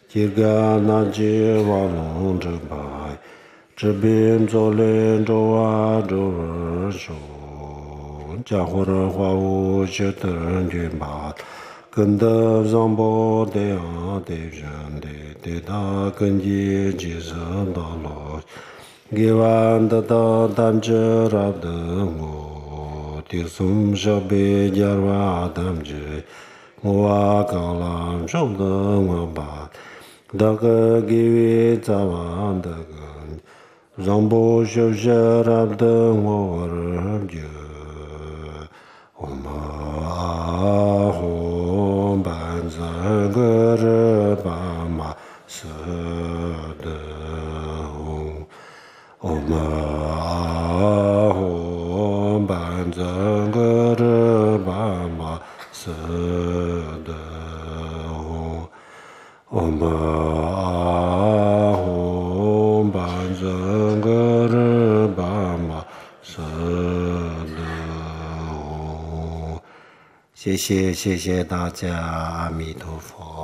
Speaker 1: kirga na je wa long zhe bai zhe bin zo len zhou wa zhou er shou jia hu re hua wu xie den jun ba gen de zang bo de a de zhen de da gen ji ji zhen da lo ge wan de da dan zhe ra de wo Tisum shabe jarwa damje, Moa kalam shobda wamba, Daga givi zawan dagan, Zambo shabsharab da warabja, Oma ahom banza garabama sadahom, Oma ahom banza garabama sadahom, Oma
Speaker 3: 谢谢大家，阿弥陀佛。